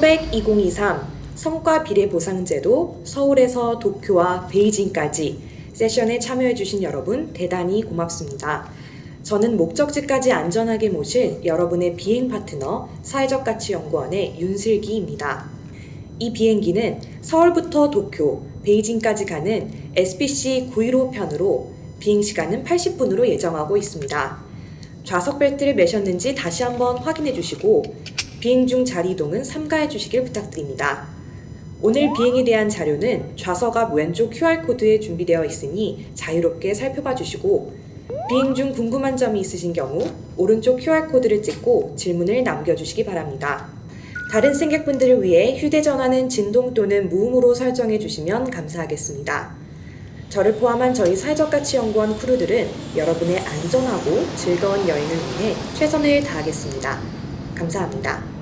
소백 2023 성과 비례 보상제도 서울에서 도쿄와 베이징까지 세션에 참여해주신 여러분 대단히 고맙습니다. 저는 목적지까지 안전하게 모실 여러분의 비행 파트너 사회적가치연구원의 윤슬기입니다. 이 비행기는 서울부터 도쿄, 베이징까지 가는 SPC 915 편으로 비행시간은 80분으로 예정하고 있습니다. 좌석 벨트를 매셨는지 다시 한번 확인해 주시고 비행 중 자리 이동은 삼가해 주시길 부탁드립니다. 오늘 비행에 대한 자료는 좌석 앞 왼쪽 QR코드에 준비되어 있으니 자유롭게 살펴봐 주시고 비행 중 궁금한 점이 있으신 경우 오른쪽 QR코드를 찍고 질문을 남겨주시기 바랍니다. 다른 승객분들을 위해 휴대전화는 진동 또는 무음으로 설정해 주시면 감사하겠습니다. 저를 포함한 저희 사회적가치연구원 크루들은 여러분의 안전하고 즐거운 여행을 위해 최선을 다하겠습니다. 감사합니다.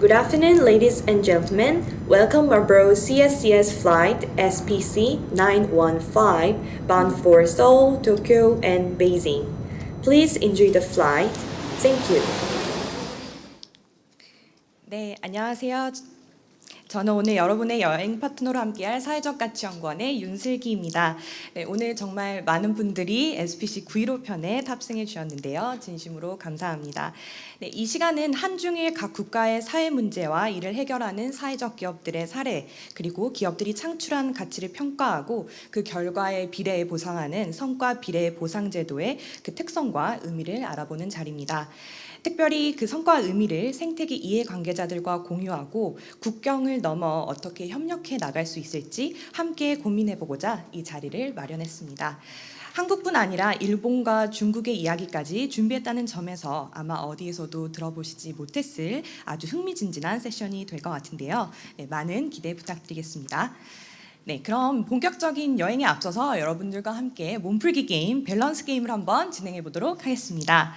Good afternoon, ladies and gentlemen. Welcome aboard CSCS flight SPC 915 bound for Seoul, Tokyo, and Beijing. Please enjoy the flight. Thank you. 네, 안녕하세요. 저는 오늘 여러분의 여행 파트너로 함께할 사회적가치연구원의 윤슬기입니다. 네, 오늘 정말 많은 분들이 SPC 915 편에 탑승해 주셨는데요. 진심으로 감사합니다. 네, 이 시간은 한중일 각 국가의 사회 문제와 이를 해결하는 사회적 기업들의 사례, 그리고 기업들이 창출한 가치를 평가하고 그 결과에 비례해 보상하는 성과 비례 보상제도의 그 특성과 의미를 알아보는 자리입니다. 특별히 그 성과 의미를 생태계 이해관계자들과 공유하고 국경을 넘어 어떻게 협력해 나갈 수 있을지 함께 고민해보고자 이 자리를 마련했습니다. 한국뿐 아니라 일본과 중국의 이야기까지 준비했다는 점에서 아마 어디에서도 들어보시지 못했을 아주 흥미진진한 세션이 될 것 같은데요. 네, 많은 기대 부탁드리겠습니다. 네, 그럼 본격적인 여행에 앞서서 여러분들과 함께 몸풀기 게임, 밸런스 게임을 한번 진행해 보도록 하겠습니다.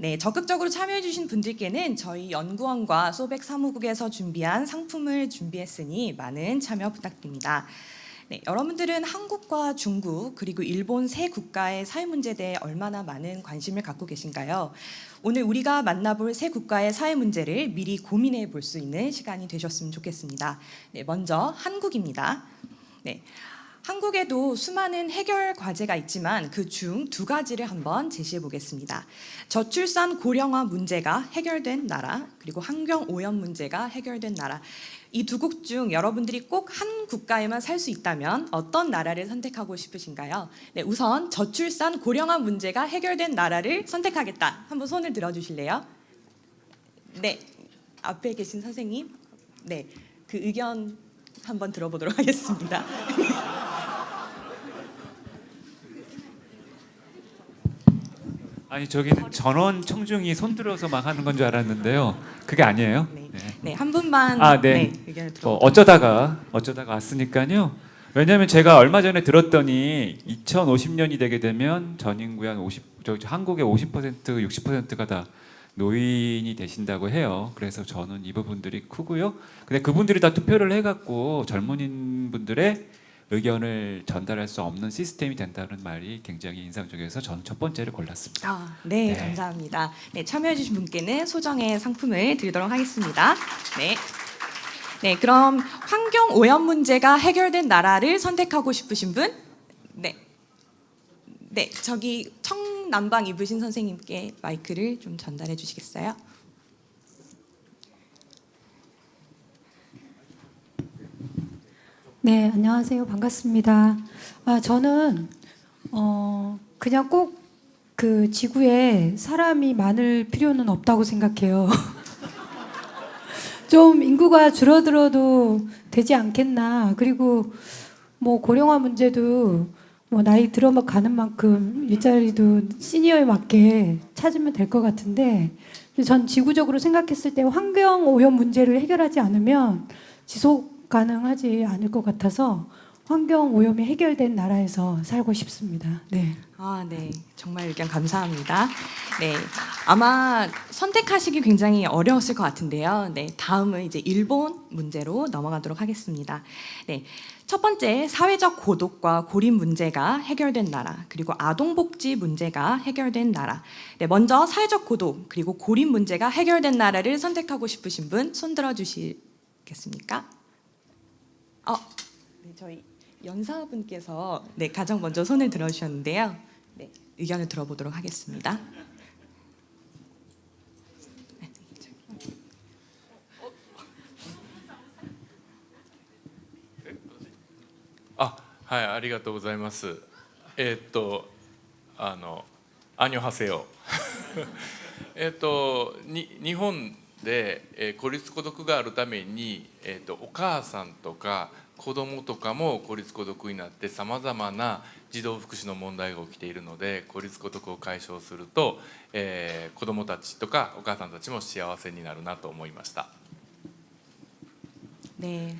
네, 적극적으로 참여해주신 분들께는 저희 연구원과 소백 사무국에서 준비한 상품을 준비했으니 많은 참여 부탁드립니다. 네, 여러분들은 한국과 중국 그리고 일본 세 국가의 사회 문제에 대해 얼마나 많은 관심을 갖고 계신가요? 오늘 우리가 만나볼 세 국가의 사회 문제를 미리 고민해 볼 수 있는 시간이 되셨으면 좋겠습니다. 네, 먼저 한국입니다. 네. 한국에도 수많은 해결 과제가 있지만 그 중 두 가지를 한번 제시해 보겠습니다. 저출산 고령화 문제가 해결된 나라, 그리고 환경 오염 문제가 해결된 나라. 이 두 국중 여러분들이 꼭 한 국가에만 살 수 있다면 어떤 나라를 선택하고 싶으신가요? 네, 우선 저출산 고령화 문제가 해결된 나라를 선택하겠다. 한번 손을 들어 주실래요? 네, 앞에 계신 선생님. 네, 그 의견 한번 들어보도록 하겠습니다. 아니 저기는 전원 청중이 손들어서 막 하는 건 줄 알았는데요. 그게 아니에요. 네, 네. 네, 한 분만 네. 의견을 들어. 어쩌다가 왔으니까요. 왜냐하면 제가 얼마 전에 들었더니 2050년이 되게 되면 전 인구의 한 50, 한국의 50%, 60%가 다 노인이 되신다고 해요. 그래서 저는 이 부분들이 크고요. 근데 그분들이 다 투표를 해갖고 젊은 분들의 의견을 전달할 수 없는 시스템이 된다는 말이 굉장히 인상적이어서 저는 첫 번째를 골랐습니다. 네, 네. 감사합니다. 네, 참여해주신 분께는 소정의 상품을 드리도록 하겠습니다. 네. 네, 그럼 환경 오염 문제가 해결된 나라를 선택하고 싶으신 분? 네. 네, 저기 청남방 입으신 선생님께 마이크를 좀 전달해 주시겠어요? 네, 안녕하세요. 반갑습니다. 저는 그냥 꼭 그 지구에 사람이 많을 필요는 없다고 생각해요. 좀 인구가 줄어들어도 되지 않겠나. 그리고 뭐 고령화 문제도 뭐 나이 들어가는 만큼 일자리도 시니어에 맞게 찾으면 될 것 같은데, 전 지구적으로 생각했을 때 환경 오염 문제를 해결하지 않으면 지속 가능하지 않을 것 같아서 환경 오염이 해결된 나라에서 살고 싶습니다. 네. 네, 정말 의견 감사합니다. 네, 아마 선택하시기 굉장히 어려웠을 것 같은데요. 네, 다음은 이제 일본 문제로 넘어가도록 하겠습니다. 네, 첫 번째 사회적 고독과 고립 문제가 해결된 나라, 그리고 아동복지 문제가 해결된 나라. 네, 먼저 사회적 고독 그리고 고립 문제가 해결된 나라를 선택하고 싶으신 분 손 들어 주실 좋겠습니까? 네, 저희 연사분께서 가장 먼저 손을 들어주셨는데요. 네, 의견을 들어보도록 하겠습니다.あ、はい、ありがとうございます。アニョハセヨ。日本で、孤立孤独があるために、お母さんとか子供とかも孤立孤独になってさまざまな児童福祉の問題が起きているので、孤立孤独を解消すると、子供たちとかお母さんたちも幸せになるなと思いました。 네,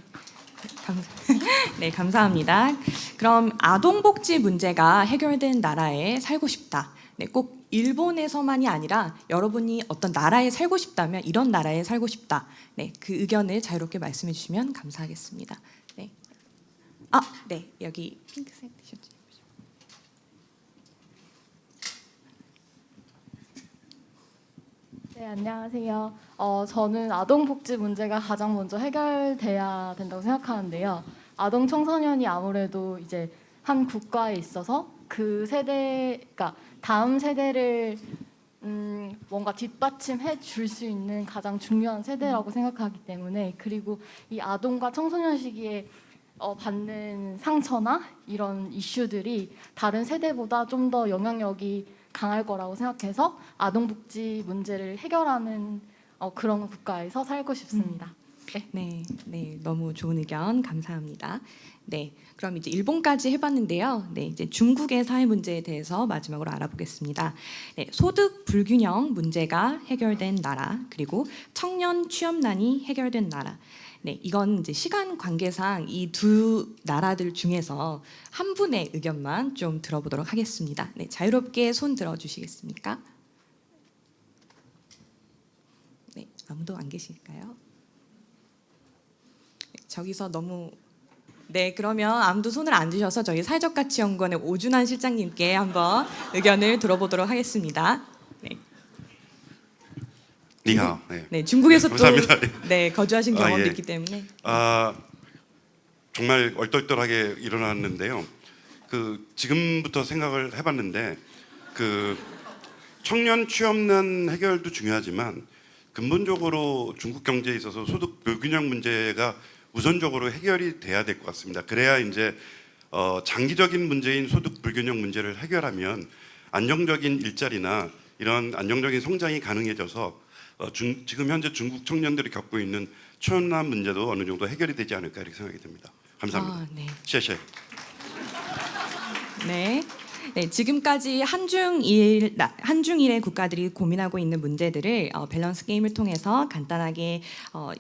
네, 감사합니다. 그럼 아동복지 문제가 해결된 나라에 살고 싶다. 네, 꼭 일본에서만이 아니라 여러분이 어떤 나라에 살고 싶다면 이런 나라에 살고 싶다. 네, 그 의견을 자유롭게 말씀해 주시면 감사하겠습니다. 네, 네, 여기 핑크색 티셔츠. 네, 안녕하세요. 저는 아동복지 문제가 가장 먼저 해결돼야 된다고 생각하는데요. 아동 청소년이 아무래도 이제 한 국가에 있어서 그 세대, 그러니까 다음 세대를 뭔가 뒷받침해 줄 수 있는 가장 중요한 세대라고 생각하기 때문에, 그리고 이 아동과 청소년 시기에 받는 상처나 이런 이슈들이 다른 세대보다 좀 더 영향력이 강할 거라고 생각해서 아동복지 문제를 해결하는 그런 국가에서 살고 싶습니다. 네, 네, 너무 좋은 의견 감사합니다. 네, 그럼 이제 일본까지 해봤는데요. 네, 이제 중국의 사회 문제에 대해서 마지막으로 알아보겠습니다. 네, 소득 불균형 문제가 해결된 나라, 그리고 청년 취업난이 해결된 나라. 네, 이건 이제 시간 관계상 이 두 나라들 중에서 한 분의 의견만 좀 들어보도록 하겠습니다. 네, 자유롭게 손 들어주시겠습니까? 네, 아무도 안 계실까요? 네, 저기서 너무 네, 그러면 아무도 손을 안 드셔서 저희 사회적가치연구원의 오준환 실장님께 한번 의견을 들어보도록 하겠습니다. 네. 니하오. 네. 네, 중국에서 또 감사합니다. 네, 거주하신 경험도 예. 있기 때문에 정말 얼떨떨하게 일어났는데요. 지금부터 생각을 해봤는데 청년 취업난 해결도 중요하지만 근본적으로 중국 경제에 있어서 소득 불균형 문제가 우선적으로 해결이 돼야 될 것 같습니다. 그래야 이제 장기적인 문제인 소득 불균형 문제를 해결하면 안정적인 일자리나 이런 안정적인 성장이 가능해져서 지금 현재 중국 청년들이 겪고 있는 취업난 문제도 어느 정도 해결이 되지 않을까 이렇게 생각이 됩니다. 감사합니다. 네. 시에시에. 네. 네, 지금까지 한중일의 국가들이 고민하고 있는 문제들을 밸런스 게임을 통해서 간단하게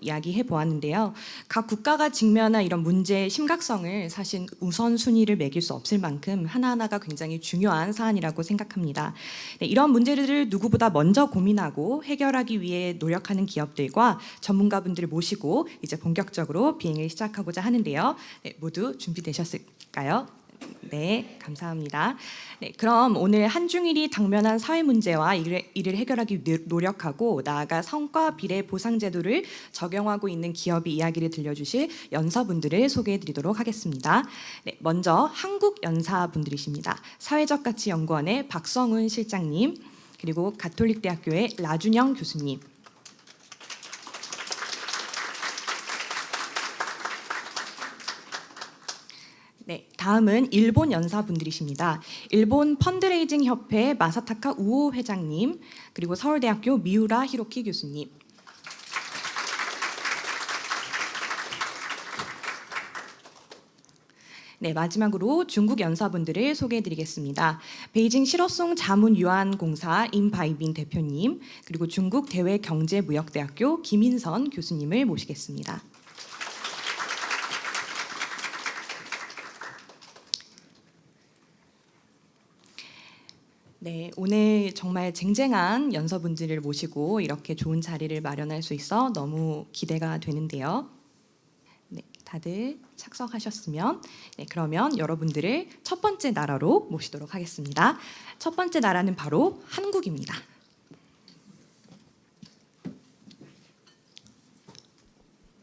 이야기해 보았는데요. 각 국가가 직면한 이런 문제의 심각성을 사실 우선순위를 매길 수 없을 만큼 하나하나가 굉장히 중요한 사안이라고 생각합니다. 네, 이런 문제들을 누구보다 먼저 고민하고 해결하기 위해 노력하는 기업들과 전문가분들을 모시고 이제 본격적으로 비행을 시작하고자 하는데요. 네, 모두 준비되셨을까요? 네, 감사합니다. 네, 그럼 오늘 한중일이 당면한 사회 문제와 이를 해결하기 노력하고 나아가 성과 비례 보상 제도를 적용하고 있는 기업의 이야기를 들려주실 연사분들을 소개해드리도록 하겠습니다. 네, 먼저 한국 연사분들이십니다. 사회적가치연구원의 박성훈 실장님, 그리고 가톨릭대학교의 라준영 교수님. 네, 다음은 일본 연사분들이십니다. 일본 펀드레이징 협회 마사타카 우오 회장님, 그리고 서울대학교 미우라 히로키 교수님. 네, 마지막으로 중국 연사분들을 소개해드리겠습니다. 베이징 실업송 자문유한공사 임바이빈 대표님, 그리고 중국 대외경제무역대학교 김인선 교수님을 모시겠습니다. 네, 오늘 정말 쟁쟁한 연서분들을 모시고 이렇게 좋은 자리를 마련할 수 있어 너무 기대가 되는데요. 네, 다들 착석하셨으면 그러면 여러분들을 첫 번째 나라로 모시도록 하겠습니다. 첫 번째 나라는 바로 한국입니다.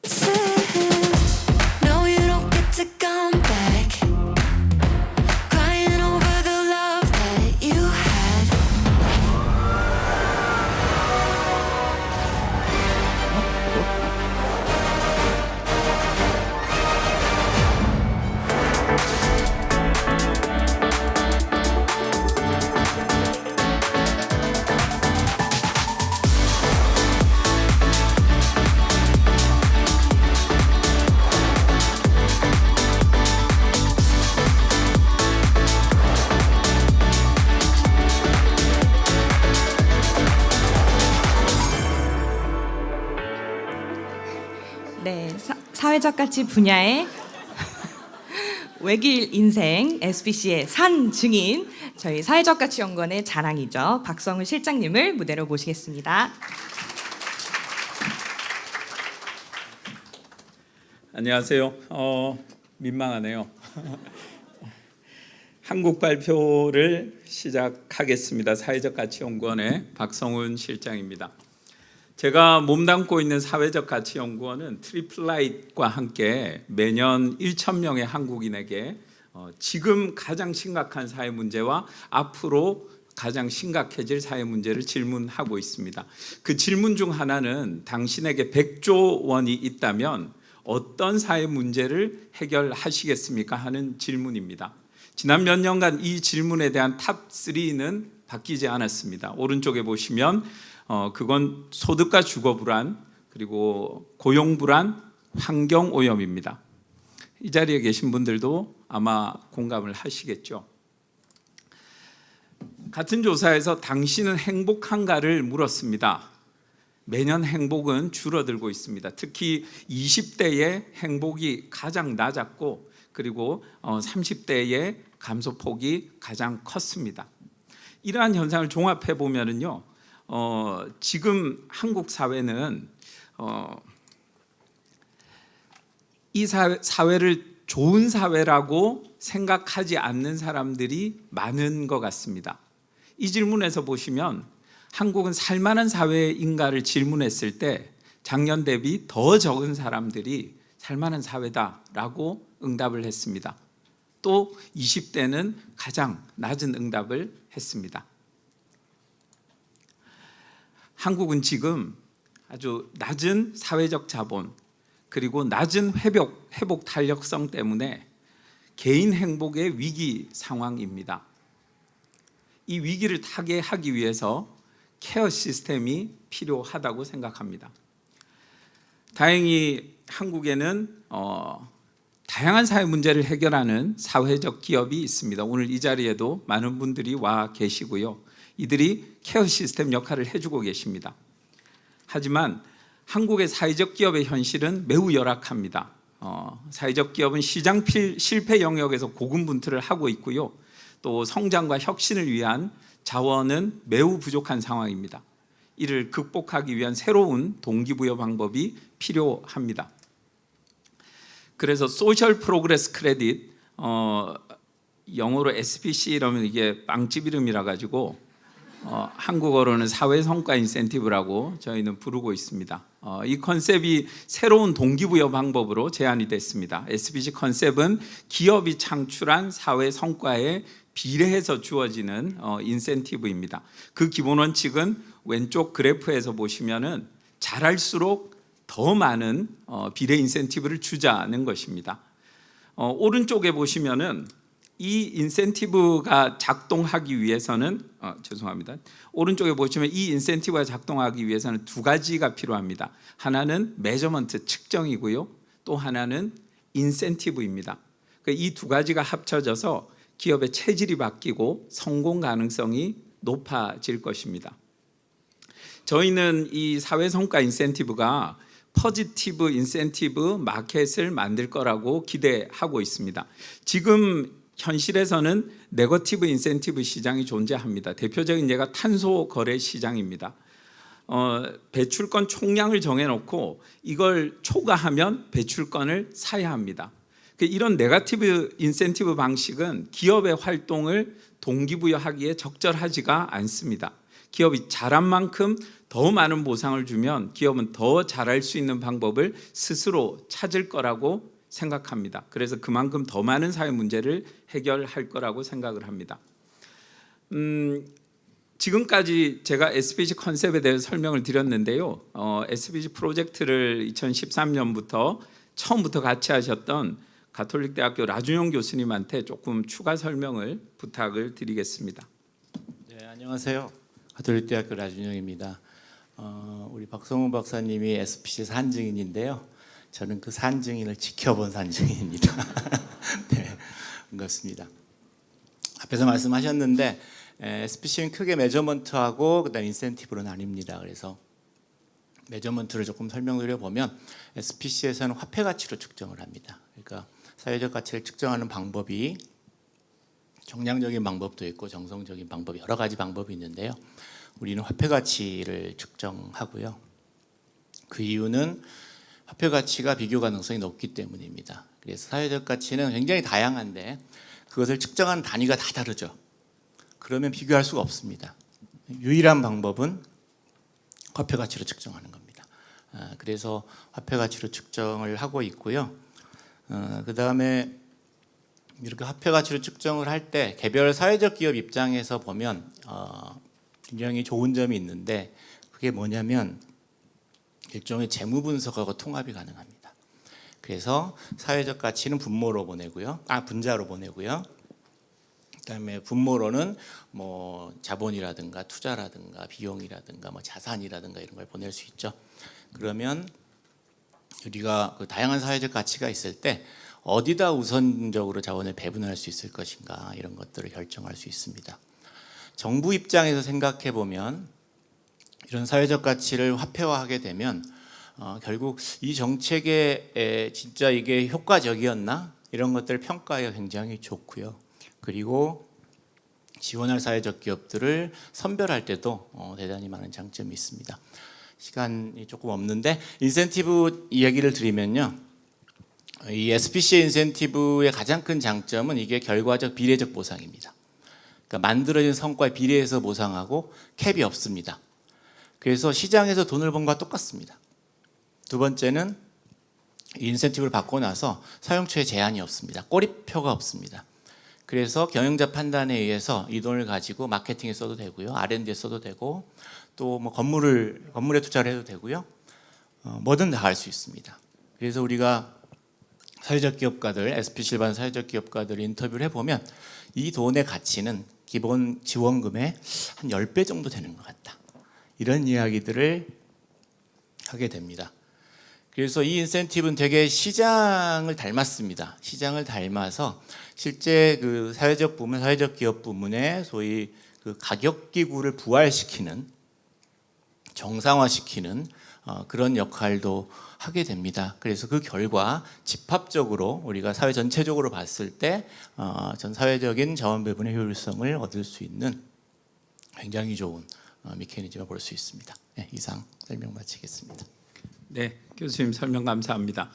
Say 네, 사회적 가치 분야의 외길 인생 SBC의 산 증인 저희 사회적 가치 연구원의 자랑이죠. 박성훈 실장님을 무대로 모시겠습니다. 안녕하세요. 민망하네요. 한국 발표를 시작하겠습니다. 사회적 가치 연구원의 박성훈 실장입니다. 제가 몸담고 있는 사회적 가치 연구원은 트리플라이트과 함께 매년 1,000명의 한국인에게 지금 가장 심각한 사회 문제와 앞으로 가장 심각해질 사회 문제를 질문하고 있습니다. 그 질문 중 하나는 당신에게 100조 원이 있다면 어떤 사회 문제를 해결하시겠습니까? 하는 질문입니다. 지난 몇 년간 이 질문에 대한 탑 3는 바뀌지 않았습니다. 오른쪽에 보시면 그건 소득과 주거 불안, 그리고 고용 불안, 환경 오염입니다. 이 자리에 계신 분들도 아마 공감을 하시겠죠. 같은 조사에서 당신은 행복한가를 물었습니다. 매년 행복은 줄어들고 있습니다. 특히 20대의 행복이 가장 낮았고, 그리고 30대의 감소폭이 가장 컸습니다. 이러한 현상을 종합해 보면은요, 지금 한국 사회는 이 사회를 좋은 사회라고 생각하지 않는 사람들이 많은 것 같습니다. 이 질문에서 보시면 한국은 살만한 사회인가를 질문했을 때 작년 대비 더 적은 사람들이 살만한 사회다라고 응답을 했습니다. 또 20대는 가장 낮은 응답을 했습니다. 한국은 지금 아주 낮은 사회적 자본, 그리고 낮은 회복 탄력성 때문에 개인 행복의 위기 상황입니다. 이 위기를 타개하기 위해서 케어 시스템이 필요하다고 생각합니다. 다행히 한국에는 다양한 사회 문제를 해결하는 사회적 기업이 있습니다. 오늘 이 자리에도 많은 분들이 와 계시고요. 이들이 케어 시스템 역할을 해주고 계십니다. 하지만 한국의 사회적 기업의 현실은 매우 열악합니다. 사회적 기업은 시장 실패 영역에서 고군분투를 하고 있고요. 또 성장과 혁신을 위한 자원은 매우 부족한 상황입니다. 이를 극복하기 위한 새로운 동기부여 방법이 필요합니다. 그래서 소셜 프로그레스 크레딧, 영어로 SPC 이러면 이게 빵집 이름이라 가지고 한국어로는 사회성과 인센티브라고 저희는 부르고 있습니다. 이 컨셉이 새로운 동기부여 방법으로 제안이 됐습니다. SPC 컨셉은 기업이 창출한 사회 성과에 비례해서 주어지는 인센티브입니다. 그 기본 원칙은 왼쪽 그래프에서 보시면은 잘할수록 더 많은 비례 인센티브를 주자는 것입니다. 오른쪽에 보시면은 이 인센티브가 작동하기 위해서는 오른쪽에 보시면 이 인센티브가 작동하기 위해서는 두 가지가 필요합니다. 하나는 메저먼트 측정이고요. 또 하나는 인센티브입니다. 이 두 가지가 합쳐져서 기업의 체질이 바뀌고 성공 가능성이 높아질 것입니다. 저희는 이 사회 성과 인센티브가 포지티브 인센티브 마켓을 만들 거라고 기대하고 있습니다. 지금 현실에서는 네거티브 인센티브 시장이 존재합니다. 대표적인 예가 탄소 거래 시장입니다. 배출권 총량을 정해놓고 이걸 초과하면 배출권을 사야 합니다. 이런 네거티브 인센티브 방식은 기업의 활동을 동기부여하기에 적절하지가 않습니다. 기업이 잘한 만큼 더 많은 보상을 주면 기업은 더 잘할 수 있는 방법을 스스로 찾을 거라고 생각합니다. 그래서 그만큼 더 많은 사회 문제를 해결할 거라고 생각을 합니다. 지금까지 제가 SPC 컨셉에 대해서 설명을 드렸는데요. SPC 프로젝트를 2013년부터 처음부터 같이 하셨던 가톨릭대학교 라준용 교수님한테 조금 추가 설명을 부탁을 드리겠습니다. 네, 안녕하세요. 가톨릭대학교 라준용입니다. 우리 박성훈 박사님이 SPC 산증인인데요. 저는 그 산증인을 지켜본 산증인입니다. 네, 반갑습니다. 앞에서 말씀하셨는데 SPC는 크게 메저먼트하고 그다음 인센티브로 나뉩니다. 그래서 메저먼트를 조금 설명드려 보면 SPC에서는 화폐 가치로 측정을 합니다. 그러니까 사회적 가치를 측정하는 방법이 정량적인 방법도 있고 정성적인 방법이 여러 가지 방법이 있는데요. 우리는 화폐 가치를 측정하고요. 그 이유는 화폐 가치가 비교 가능성이 높기 때문입니다. 그래서 사회적 가치는 굉장히 다양한데 그것을 측정하는 단위가 다 다르죠. 그러면 비교할 수가 없습니다. 유일한 방법은 화폐 가치로 측정하는 겁니다. 그래서 화폐 가치로 측정을 하고 있고요. 그 다음에 이렇게 화폐 가치로 측정을 할 때 개별 사회적 기업 입장에서 보면 굉장히 좋은 점이 있는데 그게 뭐냐면 일종의 재무 분석하고 통합이 가능합니다. 그래서 사회적 가치는 분자로 보내고요. 그다음에 분모로는 뭐 자본이라든가 투자라든가 비용이라든가 뭐 자산이라든가 이런 걸 보낼 수 있죠. 그러면 우리가 그 다양한 사회적 가치가 있을 때 어디다 우선적으로 자원을 배분할 수 있을 것인가 이런 것들을 결정할 수 있습니다. 정부 입장에서 생각해 보면 이런 사회적 가치를 화폐화하게 되면 결국 이 정책에 진짜 이게 효과적이었나 이런 것들을 평가하기가 굉장히 좋고요. 그리고 지원할 사회적 기업들을 선별할 때도 대단히 많은 장점이 있습니다. 시간이 조금 없는데 인센티브 이야기를 드리면요. 이 SPC 인센티브의 가장 큰 장점은 이게 결과적 비례적 보상입니다. 그러니까 만들어진 성과에 비례해서 보상하고 캡이 없습니다. 그래서 시장에서 돈을 번 것과 똑같습니다. 두 번째는 인센티브를 받고 나서 사용처에 제한이 없습니다. 꼬리표가 없습니다. 그래서 경영자 판단에 의해서 이 돈을 가지고 마케팅에 써도 되고요, R&D에 써도 되고, 또 뭐 건물에 투자를 해도 되고요, 뭐든 다 할 수 있습니다. 그래서 우리가 사회적 기업가들, SPC 일반 사회적 기업가들 인터뷰를 해보면 이 돈의 가치는 기본 지원금의 한 10배 정도 되는 것 같다. 이런 이야기들을 하게 됩니다. 그래서 이 인센티브는 되게 시장을 닮았습니다. 시장을 닮아서 실제 그 사회적 부문, 사회적 기업 부문의 소위 그 가격 기구를 부활시키는, 정상화시키는 그런 역할도 하게 됩니다. 그래서 그 결과 집합적으로 우리가 사회 전체적으로 봤을 때 전 사회적인 자원 배분의 효율성을 얻을 수 있는 굉장히 좋은 메커니즘을 볼 수 있습니다. 네, 이상 설명 마치겠습니다. 네, 교수님 설명 감사합니다.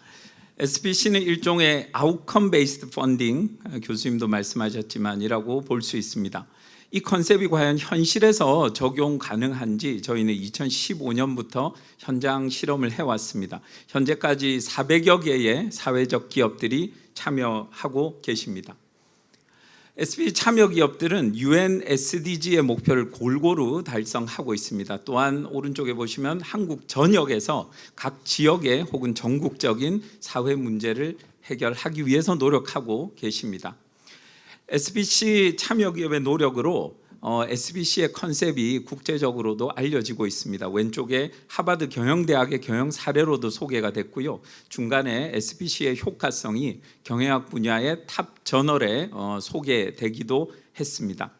SPC는 일종의 아웃컴 베이스드 펀딩, 교수님도 말씀하셨지만이라고 볼 수 있습니다. 이 컨셉이 과연 현실에서 적용 가능한지 저희는 2015년부터 현장 실험을 해왔습니다. 현재까지 400여 개의 사회적 기업들이 참여하고 계십니다. SPC 참여 기업들은 UN SDG의 목표를 골고루 달성하고 있습니다. 또한 오른쪽에 보시면 한국 전역에서 각 지역의 혹은 전국적인 사회 문제를 해결하기 위해서 노력하고 계십니다. SPC 참여 기업의 노력으로 SPC의 컨셉이 국제적으로도 알려지고 있습니다. 왼쪽에 하버드 경영대학의 경영 사례로도 소개가 됐고요. 중간에 SPC의 효과성이 경영학 분야의 탑 저널에 소개되기도 했습니다.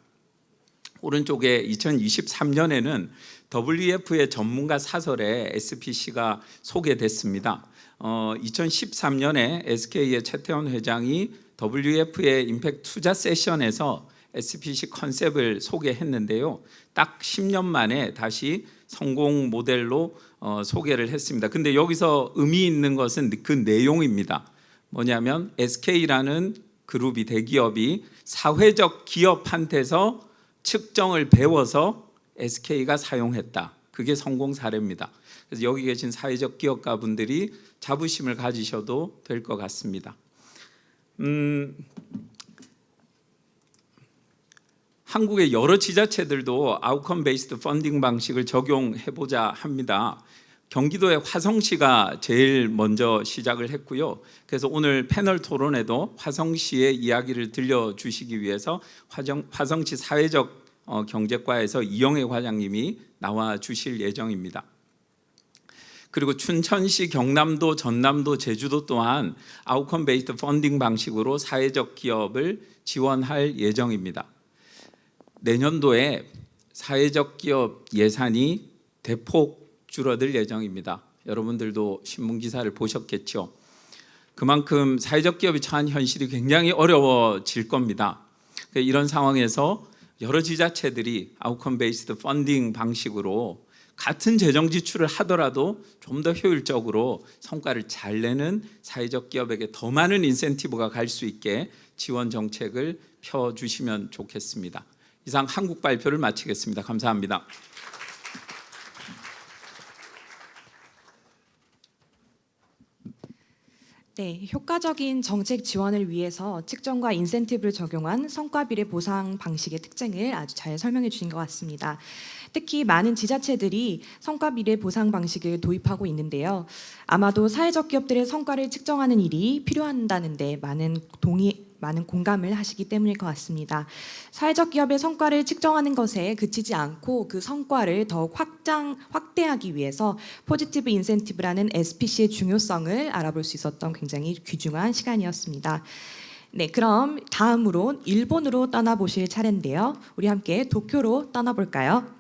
오른쪽에 2023년에는 WF의 전문가 사설에 SPC가 소개됐습니다. 2013년에 SK의 최태원 회장이 WF의 임팩트 투자 세션에서 SPC 컨셉을 소개했는데요. 딱 10년 만에 다시 성공 모델로 소개를 했습니다. 근데 여기서 의미 있는 것은 그 내용입니다. 뭐냐면 SK라는 그룹이, 대기업이 사회적 기업한테서 측정을 배워서 SK가 사용했다. 그게 성공 사례입니다. 그래서 여기 계신 사회적 기업가 분들이 자부심을 가지셔도 될 것 같습니다. 한국의 여러 지자체들도 아웃컴 베이스드 펀딩 방식을 적용해보자 합니다. 경기도의 화성시가 제일 먼저 시작을 했고요. 그래서 오늘 패널 토론에도 화성시의 이야기를 들려주시기 위해서 화성시 사회적 경제과에서 이영애 과장님이 나와 주실 예정입니다. 그리고 춘천시, 경남도, 전남도, 제주도 또한 아웃컴 베이스드 펀딩 방식으로 사회적 기업을 지원할 예정입니다. 내년도에 사회적 기업 예산이 대폭 줄어들 예정입니다. 여러분들도 신문 기사를 보셨겠죠. 그만큼 사회적 기업이 처한 현실이 굉장히 어려워질 겁니다. 이런 상황에서 여러 지자체들이 아웃컴 베이스드 펀딩 방식으로 같은 재정 지출을 하더라도 좀 더 효율적으로 성과를 잘 내는 사회적 기업에게 더 많은 인센티브가 갈 수 있게 지원 정책을 펴주시면 좋겠습니다. 이상 한국 발표를 마치겠습니다. 감사합니다. 네, 효과적인 정책 지원을 위해서 측정과 인센티브를 적용한 성과 비례 보상 방식의 특징을 아주 잘 설명해 주신 것 같습니다. 특히 많은 지자체들이 성과 비례 보상 방식을 도입하고 있는데요. 아마도 사회적 기업들의 성과를 측정하는 일이 필요한다는데 많은 공감을 하시기 때문일 것 같습니다. 사회적 기업의 성과를 측정하는 것에 그치지 않고 그 성과를 더욱 확대하기 위해서 포지티브 인센티브라는 SPC의 중요성을 알아볼 수 있었던 굉장히 귀중한 시간이었습니다. 네, 그럼 다음으로 일본으로 떠나보실 차례인데요. 우리 함께 도쿄로 떠나볼까요?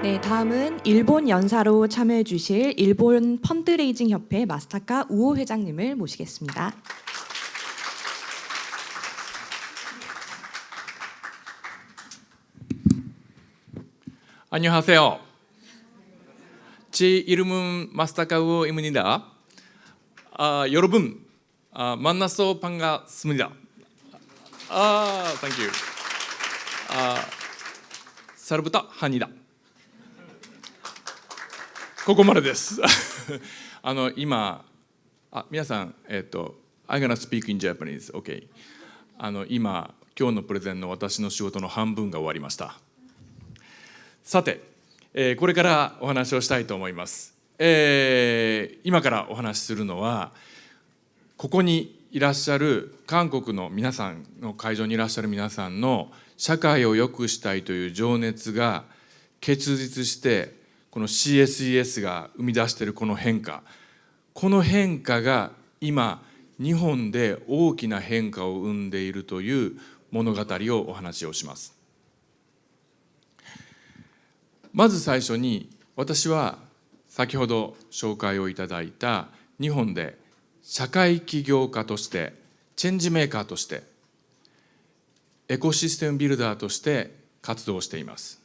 네, 다음은 일본 연사로 참여해 주실 일본 펀드레이징 협회 마스타카 우오 회장님을 모시겠습니다. 안녕하세요. 제 이름은 마스타카 우오입니다. 여러분, 만나서 반갑습니다. Thank you. 사르부타 한이다. ここまでです。今、皆さん、I'm gonna speak in Japanese. OK。今日のプレゼンの私の仕事の半分が終わりました。さて、これからお話をしたいと思います。今からお話しするのは、ここにいらっしゃる韓国の皆さんの会場にいらっしゃる皆さんの社会を良くしたいという情熱が結実して、この CSES が生み出しているこの変化が今日本で大きな変化を生んでいるという物語をお話をします。まず最初に私は先ほど紹介をいただいた日本で社会起業家としてチェンジメーカーとしてエコシステムビルダーとして活動しています。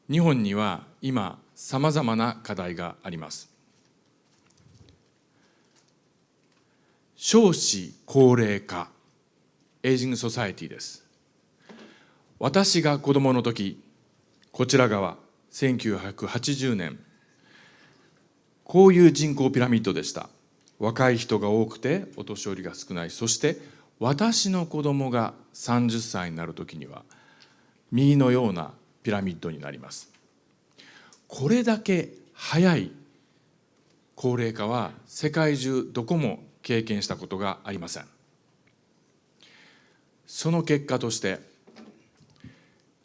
日本には今さまざまな課題があります。少子高齢化、エイジングソサエティです。私が子どもの時、こちら側1980年、こういう人口ピラミッドでした。若い人が多くてお年寄りが少ない。そして私の子どもが30歳になる時には右のようなピラミッドになります。これだけ早い高齢化は世界中どこも経験したことがありません。その結果として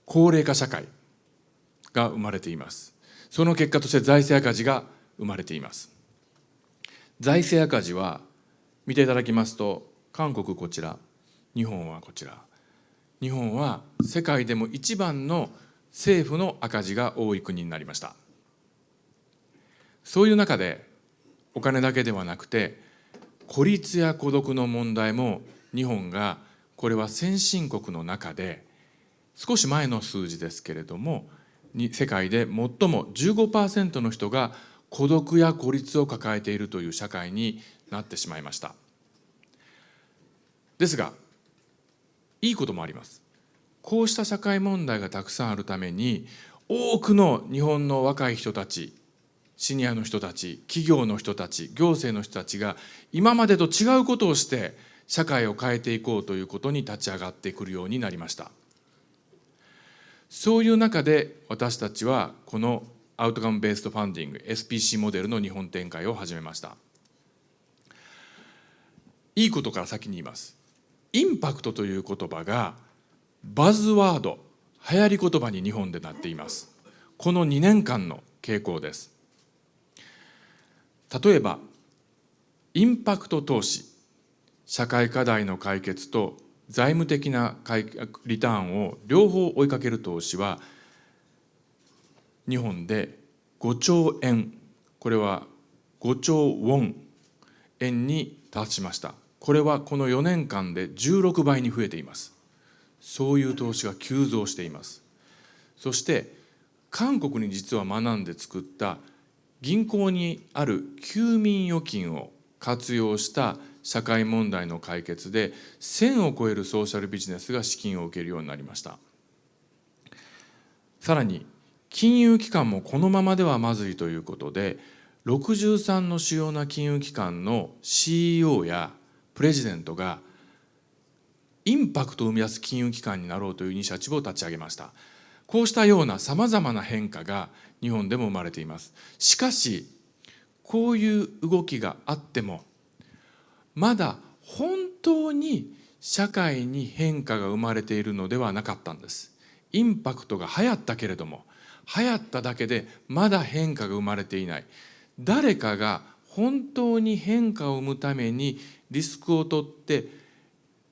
高齢化社会が生まれています。その結果として財政赤字が生まれています。財政赤字は見ていただきますと、韓国こちら、日本はこちら。日本は世界でも一番の政府の赤字が多い国になりました。そういう中でお金だけではなくて孤立や孤独の問題も日本がこれは先進国の中で少し前の数字ですけれども世界で最も 15% の人が孤独や孤立を抱えているという社会になってしまいました。ですがいいこともあります。こうした社会問題がたくさんあるために多くの日本の若い人たち、シニアの人たち、企業の人たち、行政の人たちが今までと違うことをして社会を変えていこうということに立ち上がってくるようになりました。そういう中で私たちはこのアウトカムベースドファンディング SPC モデルの日本展開を始めました。いいことから先に言います。インパクトという言葉がバズワード、流行り言葉に日本でなっています。この2年間の傾向です。例えばインパクト投資、社会課題の解決と財務的なリターンを両方追いかける投資は日本で5兆円、これは5兆ウォン円に達しました。これはこの4年間で16倍に増えています。そういう投資が急増しています。そして韓国に実は学んで作った銀行にある休眠預金を活用した社会問題の解決で1000を超えるソーシャルビジネスが資金を受けるようになりました。さらに金融機関もこのままではまずいということで63の主要な金融機関の CEO やプレジデントがインパクトを生み出す金融機関になろうというイニシアチブを立ち上げました。こうしたようなさまざまな変化が日本でも生まれています。しかしこういう動きがあってもまだ本当に社会に変化が生まれているのではなかったんです。インパクトが流行ったけれども流行っただけでまだ変化が生まれていない。誰かが本当に変化を生むためにリスクを取って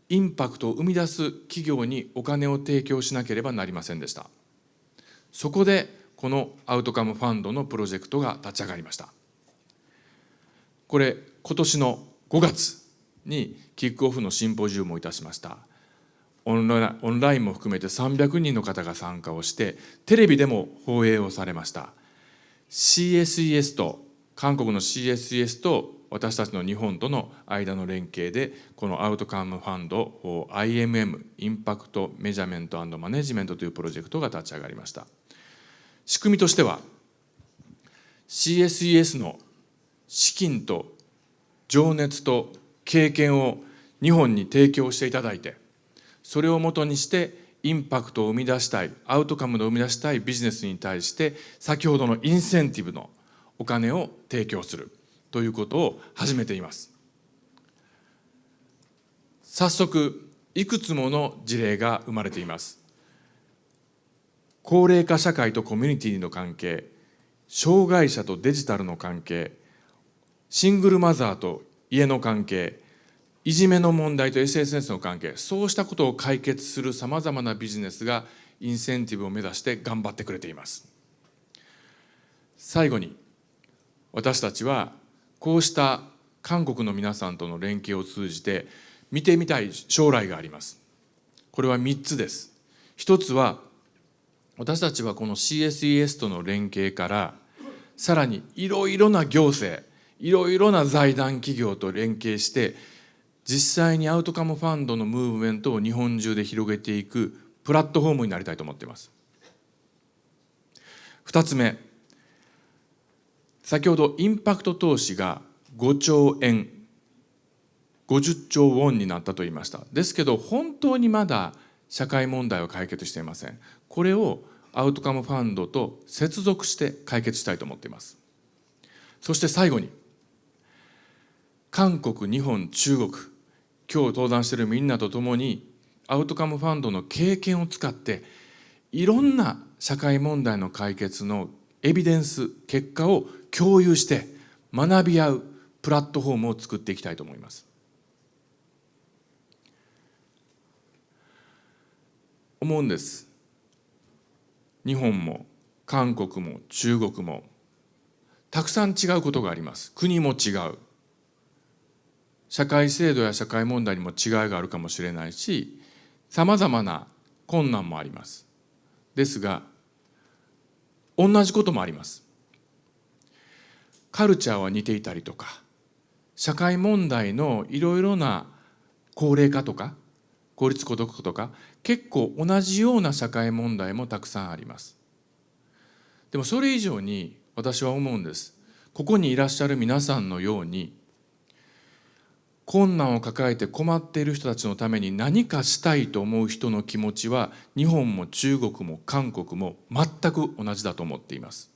インパクトを生み出す企業にお金を提供しなければなりませんでした。そこでこのアウトカムファンドのプロジェクトが立ち上がりました。これ今年の5月にキックオフのシンポジウムをいたしました。オンラインも含めて300人の方が参加をしてテレビでも放映をされました。 CSES と韓国の CSES と私たちの日本との間の連携でこのアウトカムファンド IMM インパクトメジャーメント&マネジメントというプロジェクトが立ち上がりました。仕組みとしては CSES の資金と情熱と経験を日本に提供していただいてそれをもとにしてインパクトを生み出したいアウトカムを生み出したいビジネスに対して先ほどのインセンティブのお金を提供するということを始めています。早速いくつもの事例が生まれています。高齢化社会とコミュニティの関係、障害者とデジタルの関係、シングルマザーと家の関係、いじめの問題と SNS の関係、そうしたことを解決するさまざまなビジネスがインセンティブを目指して頑張ってくれています。最後に私たちはこうした韓国の皆さんとの連携を通じて見てみたい将来があります。これは3つです。一つは私たちはこの CSES との連携からさらにいろいろな行政、いろいろな財団企業と連携して実際にアウトカムファンドのムーブメントを日本中で広げていくプラットフォームになりたいと思っています。2つ目、先ほどインパクト投資が5兆円、50兆ウォンになったと言いました。ですけど本当にまだ社会問題を解決していません。これをアウトカムファンドと接続して解決したいと思っています。そして最後に韓国、日本、中国、今日登壇しているみんなと共にアウトカムファンドの経験を使っていろんな社会問題の解決のエビデンス、結果を共有して学び合うプラットフォームを作っていきたいと思います。思うんです。日本も韓国も中国もたくさん違うことがあります。国も違う。社会制度や社会問題にも違いがあるかもしれないし、さまざまな困難もあります。ですが、同じこともあります。カルチャーは似ていたりとか、社会問題のいろいろな高齢化とか、孤立孤独とか、結構同じような社会問題もたくさんあります。でもそれ以上に私は思うんです。ここにいらっしゃる皆さんのように、困難を抱えて困っている人たちのために何かしたいと思う人の気持ちは日本も中国も韓国も全く同じだと思っています。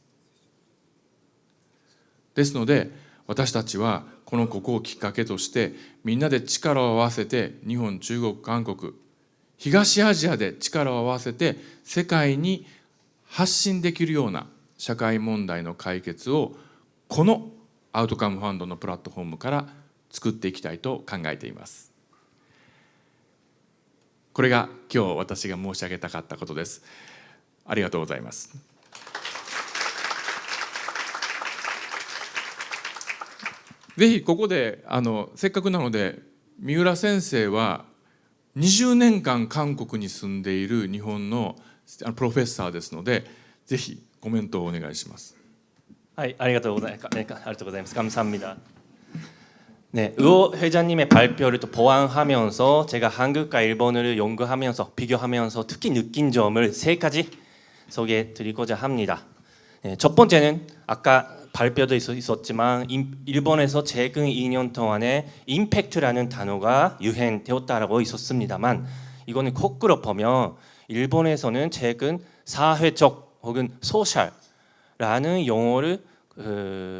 ですので私たちはここをきっかけとしてみんなで力を合わせて日本、中国、韓国、東アジアで力を合わせて世界に発信できるような社会問題の解決をこのアウトカムファンドのプラットフォームから作っていきたいと考えています。これが今日私が申し上げたかったことです。ありがとうございます。ぜひここでせっかくなので三浦先生は20年間韓国に住んでいる日本のプロフェッサーですので、ぜひコメントをお願いします。はい、ありがとうございます。감사합니다. 네, 의호 회장님의 발표를 또 보완하면서 제가 한국과 일본어를 연구하면서 비교하면서 특히 느낀 점을 세 가지 소개해 드리고자 합니다. 네, 첫 번째는 아까 발표도 있었지만 일본에서 최근 2년 동안에 임팩트라는 단어가 유행되었다라고 있었습니다만 이거는 거꾸로 보면 일본에서는 최근 사회적 혹은 소셜라는 용어를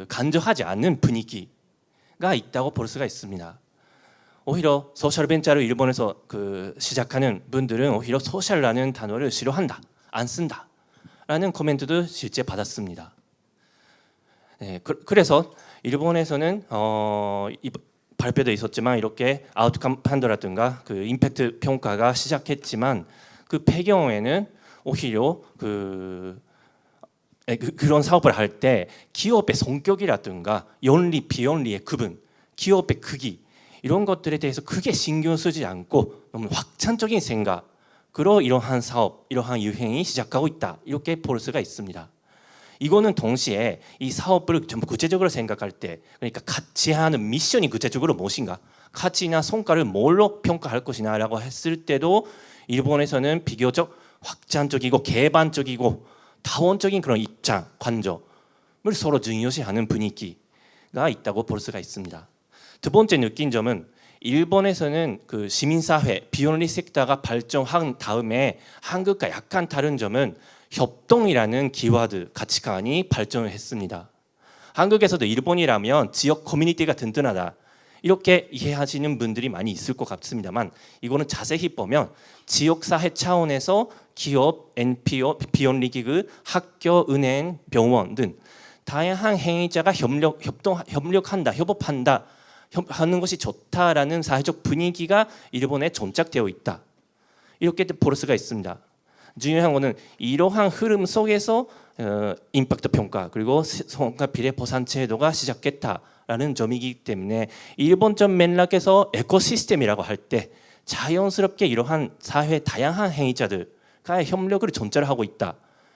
간주하지 않는 분위기가 있다고 볼 수가 있습니다. 오히려 소셜 벤처를 일본에서 시작하는 분들은 오히려 소셜라는 단어를 싫어한다, 안 쓴다라는 코멘트도 실제 받았습니다. 네, 그래서 일본에서는 발표도 있었지만 이렇게 아웃컴 판도라든가 임팩트 평가가 시작했지만 그 배경에는 오히려 그런 사업을 할 때 기업의 성격이라든가 연리, 비연리의 구분, 기업의 크기 이런 것들에 대해서 크게 신경 쓰지 않고 너무 확장적인 생각으로 이러한 사업, 이러한 유행이 시작하고 있다 이렇게 볼 수가 있습니다. 이거는 동시에 이 사업을 전부 구체적으로 생각할 때 그러니까 같이 하는 미션이 구체적으로 무엇인가 가치나 성과를 뭘로 평가할 것이냐라고 했을 때도 일본에서는 비교적 확장적이고 개방적이고 다원적인 그런 입장, 관점을 서로 중요시하는 분위기가 있다고 볼 수가 있습니다. 두 번째 느낀 점은 일본에서는 시민사회, 비연리 섹터가 발전한 다음에 한국과 약간 다른 점은 협동이라는 키워드, 가치관이 발전을 했습니다. 한국에서도 일본이라면 지역 커뮤니티가 든든하다 이렇게 이해하시는 분들이 많이 있을 것 같습니다만 이거는 자세히 보면 지역사회 차원에서 기업, NPO, 비연리기구, 학교, 은행, 병원 등 다양한 행위자가 협력한다, 협업한다 하는 것이 좋다라는 사회적 분위기가 일본에 정착되어 있다. 이렇게 볼 수가 있습니다. 중요한 것은 이러한 흐름 속에서 임팩트 평가 그리고 성과 비례 보상 제도가 시작했다라는 점이기 때문에 일본적 맥락에서 에코시스템이라고 할 때 자연스럽게 이러한 사회 다양한 행위자들과의 협력을 전제하고 있다.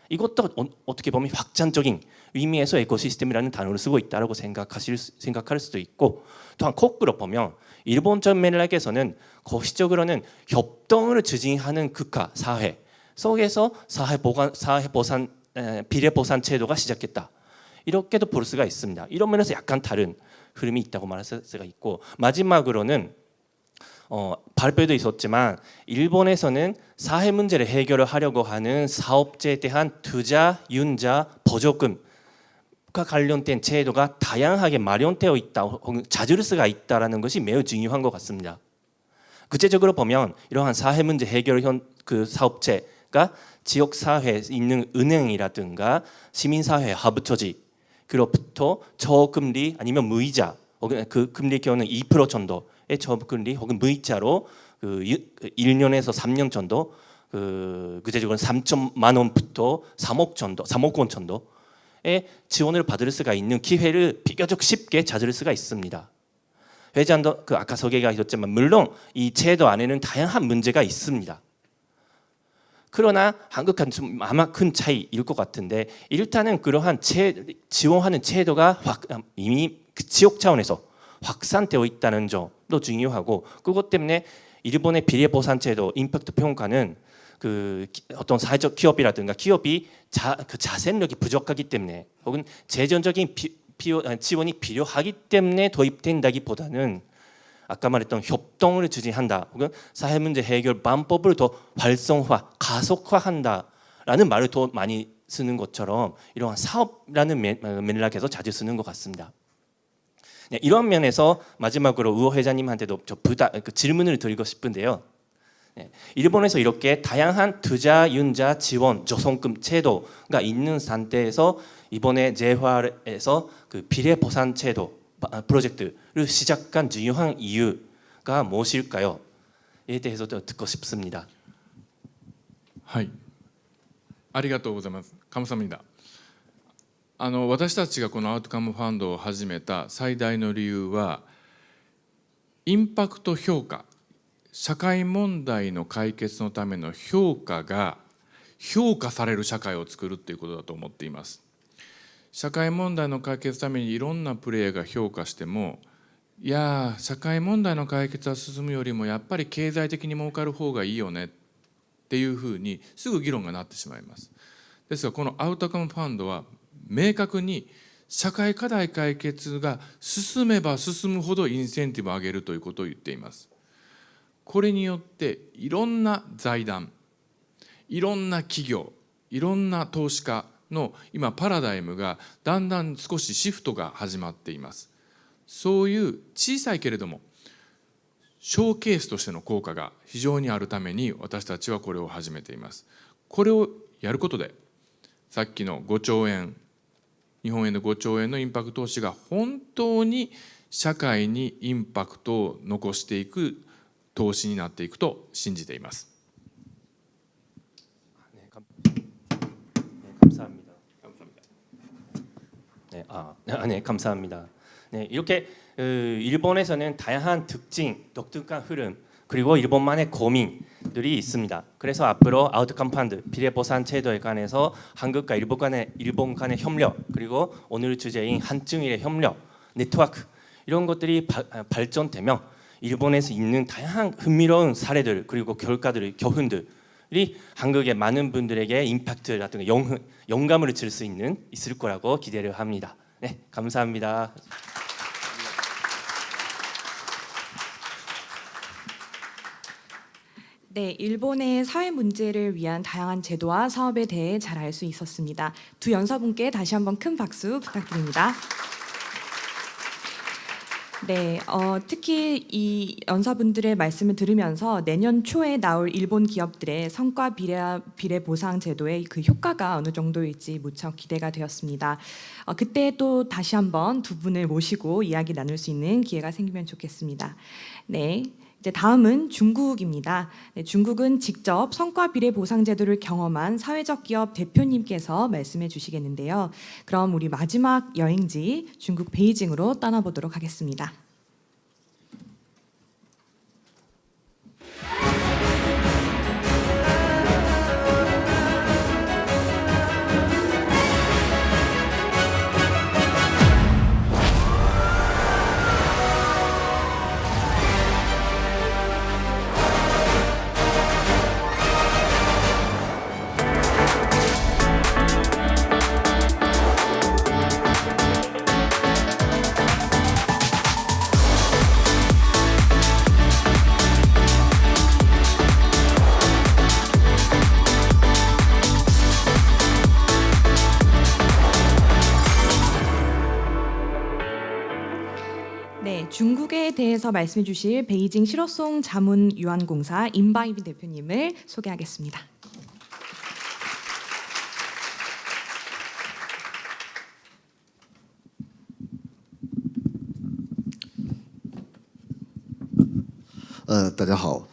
이것도 어떻게 보면 확장적인 의미에서 에코시스템이라는 단어를 쓰고 있다고 생각할 수도 있고 또한 거꾸로 보면 일본적 맥락에서는 거시적으로는 협동을 지지하는 국가, 사회 속에서 사회보상, 비례보상 제도가 시작했다. 이렇게도 볼 수가 있습니다. 이런 면에서 약간 다른 흐름이 있다고 말할 수가 있고 마지막으로는 발표도 있었지만 일본에서는 사회 문제를 해결을 하려고 하는 사업체에 대한 투자, 융자, 보조금과 관련된 제도가 다양하게 마련되어 있다, 혹은 자주르스가 있다라는 것이 매우 중요한 것 같습니다. 구체적으로 보면 이러한 사회 문제 해결형 사업체가 지역 사회에 있는 은행이라든가 시민사회 하부처지로부터 저금리 아니면 무이자, 혹은 그 금리 경우는 2% 정도의 저금리 혹은 무이자로 1년에서 3년 정도 구체적으로 3천만 원부터 3억 원 정도의 지원을 받을 수가 있는 기회를 비교적 쉽게 찾을 수가 있습니다. 회장도 아까 소개가 하셨지만 물론 이 제도 안에는 다양한 문제가 있습니다. 그러나 한국과는 좀 아마 큰 차이일 것 같은데 일단은 그러한 지원하는 제도가 이미 지역 차원에서 확산되어 있다는 점도 중요하고 그것 때문에 일본의 비례보상 제도 임팩트 평가는 어떤 사회적 기업이라든가 기업이 자생력이 부족하기 때문에 혹은 재정적인 지원이 필요하기 때문에 도입된다기보다는 아까 말했던 협동을 추진한다 혹은 사회 문제 해결 방법을 더 활성화, 가속화한다라는 말을 더 많이 쓰는 것처럼 이러한 사업이라는 맥락에서 자주 쓰는 것 같습니다. 네, 이런 면에서 마지막으로 우호 회장님한테도 질문을 드리고 싶은데요. 네, 일본에서 이렇게 다양한 투자 융자 지원 조성금 제도가 있는 상태에서 이번에 재활에서 비례 보상 제도 프로젝트를 시작한 중요한 이유가 무엇일까요? 에 대해서도 듣고 싶습니다. はい、ありがとうございます。감사합니다。私たちがこのアウトカムファンドを始めた最大の理由は、インパクト評価、社会問題の解決のための評価が評価される社会を作るということだと思っています。社会問題の解決のためにいろんなプレイヤーが評価しても、いや社会問題の解決は進むよりもやっぱり経済的に儲かる方がいいよねっていうふうにすぐ議論がなってしまいます。ですがこのアウトカムファンドは明確に社会課題解決が進めば進むほどインセンティブを上げるということを言っています。これによっていろんな財団、いろんな企業、いろんな投資家の今パラダイムがだんだん少しシフトが始まっています。そういう小さいけれどもショーケースとしての効果が非常にあるために私たちはこれを始めています。これをやることでさっきの5兆円、日本円で5兆円のインパクト投資が本当に社会にインパクトを残していく投資になっていくと信じています。감사합니다. 네, 감사합니다. 네, 이렇게 일본에서는 다양한 특징, 독특한 흐름 그리고 일본만의 고민들이 있습니다. 그래서 앞으로 아웃컴 펀드, 비례보상 제도에 관해서 한국과 일본 간의 협력 그리고 오늘 주제인 한중일의 협력, 네트워크 이런 것들이 발전되면 일본에서 있는 다양한 흥미로운 사례들 그리고 결과들의 교훈들이 한국의 많은 분들에게 임팩트라든가 영감을 줄 수 있을 거라고 기대를 합니다. 네, 감사합니다. 네, 일본의 사회 문제를 위한 다양한 제도와 사업에 대해 잘 알 수 있었습니다. 두 연사분께 다시 한번 큰 박수 부탁드립니다. 네, 특히 이 연사분들의 말씀을 들으면서 내년 초에 나올 일본 기업들의 성과 비례 보상 제도의 그 효과가 어느 정도일지 무척 기대가 되었습니다. 그때 또 다시 한번 두 분을 모시고 이야기 나눌 수 있는 기회가 생기면 좋겠습니다. 네. 이제 다음은 중국입니다. 네, 중국은 직접 성과 비례 보상 제도를 경험한 사회적 기업 대표님께서 말씀해 주시겠는데요. 그럼 우리 마지막 여행지 중국 베이징으로 떠나보도록 하겠습니다. 네, 중국에 대해서 말씀해 주실 베이징 실업송 자문 유한공사 임바이빈 대표님을 소개하겠습니다.大家好，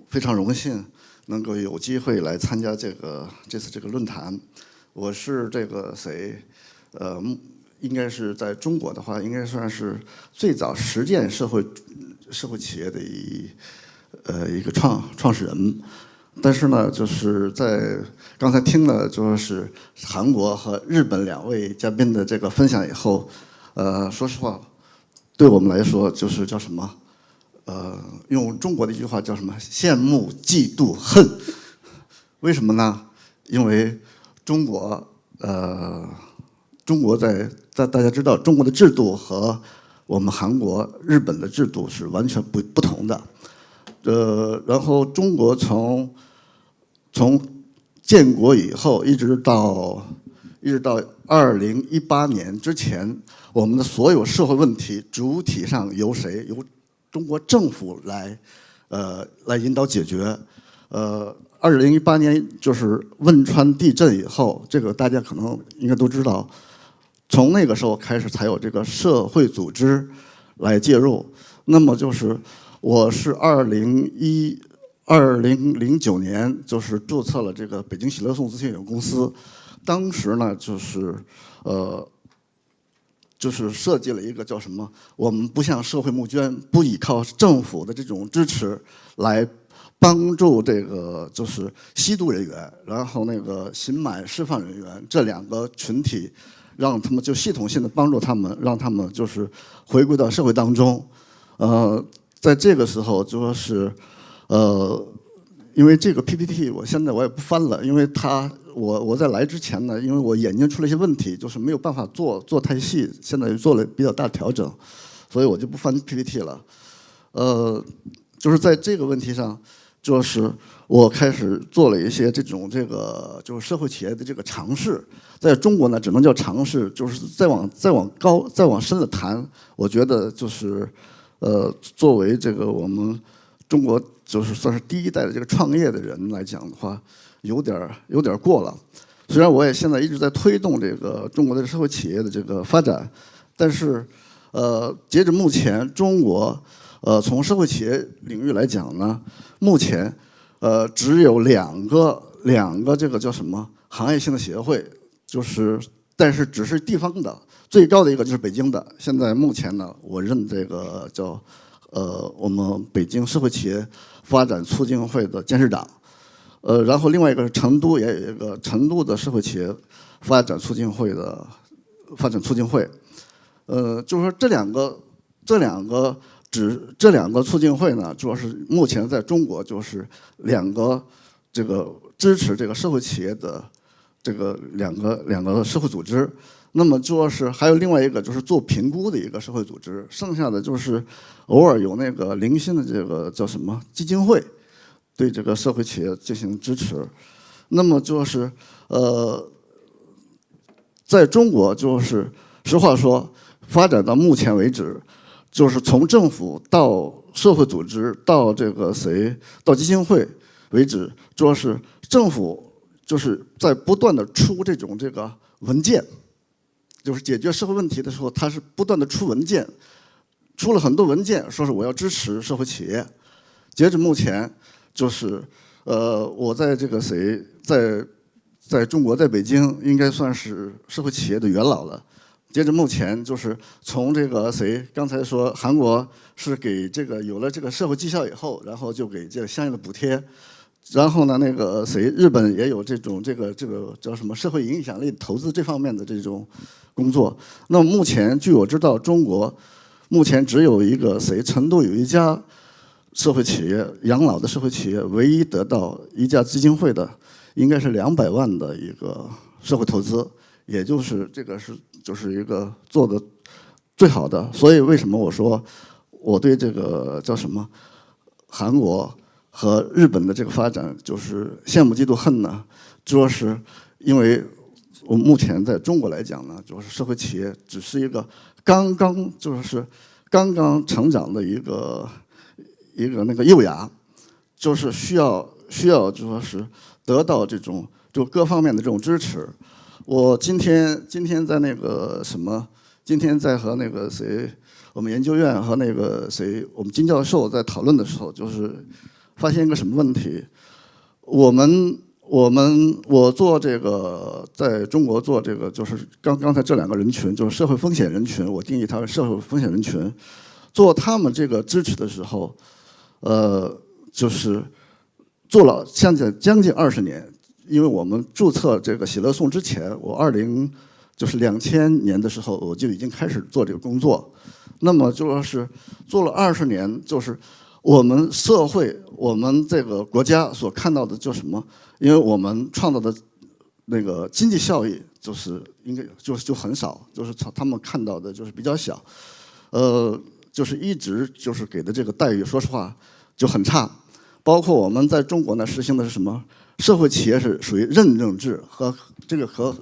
非常荣幸能够有机会来参加这次这个论坛。我是这个应该是在中国的话，应该算是最早实践社会企业的一个创始人。但是呢，就是在刚才听了就是韩国和日本2位嘉宾的这个分享以后，说实话，对我们来说就是叫什么？用中国的一句话叫什么？羡慕、嫉妒、恨。为什么呢？因为中国在大家知道，中国的制度和我们韩国、日本的制度是完全不同的。然后中国从建国以后一直到2018年之前，我们的所有社会问题主体上由谁？由中国政府来引导解决。2018年就是汶川地震以后，这个大家可能应该都知道，从那个时候开始才有这个社会组织来介入。那么就是我是2009年就是注册了这个北京喜乐颂咨询有限公司，当时呢就是设计了一个叫什么？我们不向社会募捐，不依靠政府的这种支持来帮助这个就是吸毒人员，然后那个刑满释放人员这2个群体，让他们就系统性的帮助他们，让他们就是回归到社会当中。在这个时候就说是因为这个 PPT 现在我也不翻了，因为我在来之前呢，因为我眼睛出了一些问题，就是没有办法做太细，现在做了比较大调整，所以我就不翻 PPT 了。就是在这个问题上，就是我开始做了一些这个就是社会企业的这个尝试。在中国呢，只能叫尝试，就是再往深的谈，我觉得就是作为这个我们中国就是算是第1代的这个创业的人来讲的话，有点过了。虽然我也现在一直在推动这个中国的社会企业的这个发展，但是截至目前，中国从社会企业领域来讲呢，目前只有两个这个叫什么行业性的协会，但是只是地方的，最高的一个就是北京的。现在目前呢，我任这个叫我们北京社会企业发展促进会的监事长。然后另外一个是成都，也有一个成都的社会企业发展促进会的发展促进会。就是说这两个促进会呢，主要是目前在中国就是2个这个支持这个社会企业的这个两个社会组织。那么主要是还有另外一个就是做评估的一个社会组织，剩下的就是偶尔有那个零星的这个叫什么基金会。对这个社会企业进行支持，那么就是在中国就是实话说，发展到目前为止，就是从政府到社会组织到这个到基金会为止，主要是政府就是在不断的出这个文件，就是解决社会问题的时候，它是不断的出文件，出了很多文件，说是我要支持社会企业。截至目前。就是我在这个在中国，在北京应该算是社会企业的元老了。截至目前，就是从这个刚才说韩国是给这个有了这个社会绩效以后，然后就给这个相应的补贴。然后呢，那个日本也有这个叫什么社会影响力投资这方面的这种工作。那么目前据我知道，中国目前只有一个成都有一家。社会企业养老的社会企业唯一得到一家基金会的，应该是200万的一个社会投资，也就是这个就是一个做的最好的。所以为什么我说我对这个叫什么韩国和日本的这个发展就是羡慕嫉妒恨呢？主要是因为我目前在中国来讲呢，就是社会企业只是一个刚刚成长的一个那个幼芽，就是需要就说是得到就各方面的这种支持。我今天在那个什么，今天在和那个我们研究院和那个我们金教授在讨论的时候，就是发现一个什么问题？我做这个，在中国做这个，就是刚才这两个人群，就是社会风险人群，我定义它为社会风险人群。做他们这个支持的时候，就是做了将近20年。因为我们注册这个喜乐颂之前，我2000年的时候，我就已经开始做这个工作。那么就说是做了20年，就是我们社会、我们这个国家所看到的就是什么？因为我们创造的那个经济效益，就是应该就很少，就是他们看到的就是比较小，就是一直就是给的这个待遇，说实话就很差。包括我们在中国呢实行的是什么？社会企业是属于认证制，和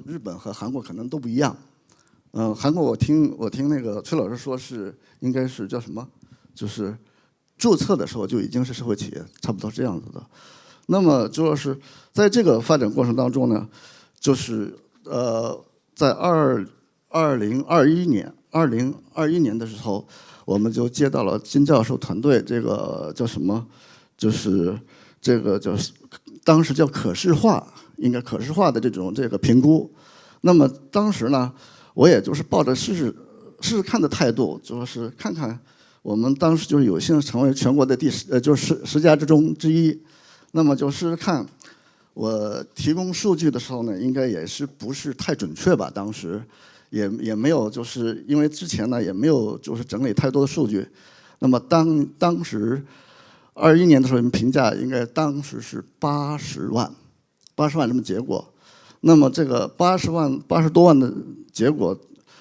日本和韩国可能都不一样。韩国我听那个崔老师说是应该是叫什么？就是注册的时候就已经是社会企业，差不多这样子的。那么就是在这个发展过程当中呢，就是在2021年的时候，我们就接到了金教授团队这个叫什么？就是这个就是当时叫可视化，应该可视化的这个评估。那么当时呢，我也就是抱着试试看的态度，就是看看我们当时就是有幸成为全国的就是10家之中之一。那么就试试看，我提供数据的时候呢，应该也是不是太准确吧？当时也没有，就是因为之前呢也没有就是整理太多的数据。那么当时21年的时候，评价应该当时是80万这么结果。那么这个80多万的结果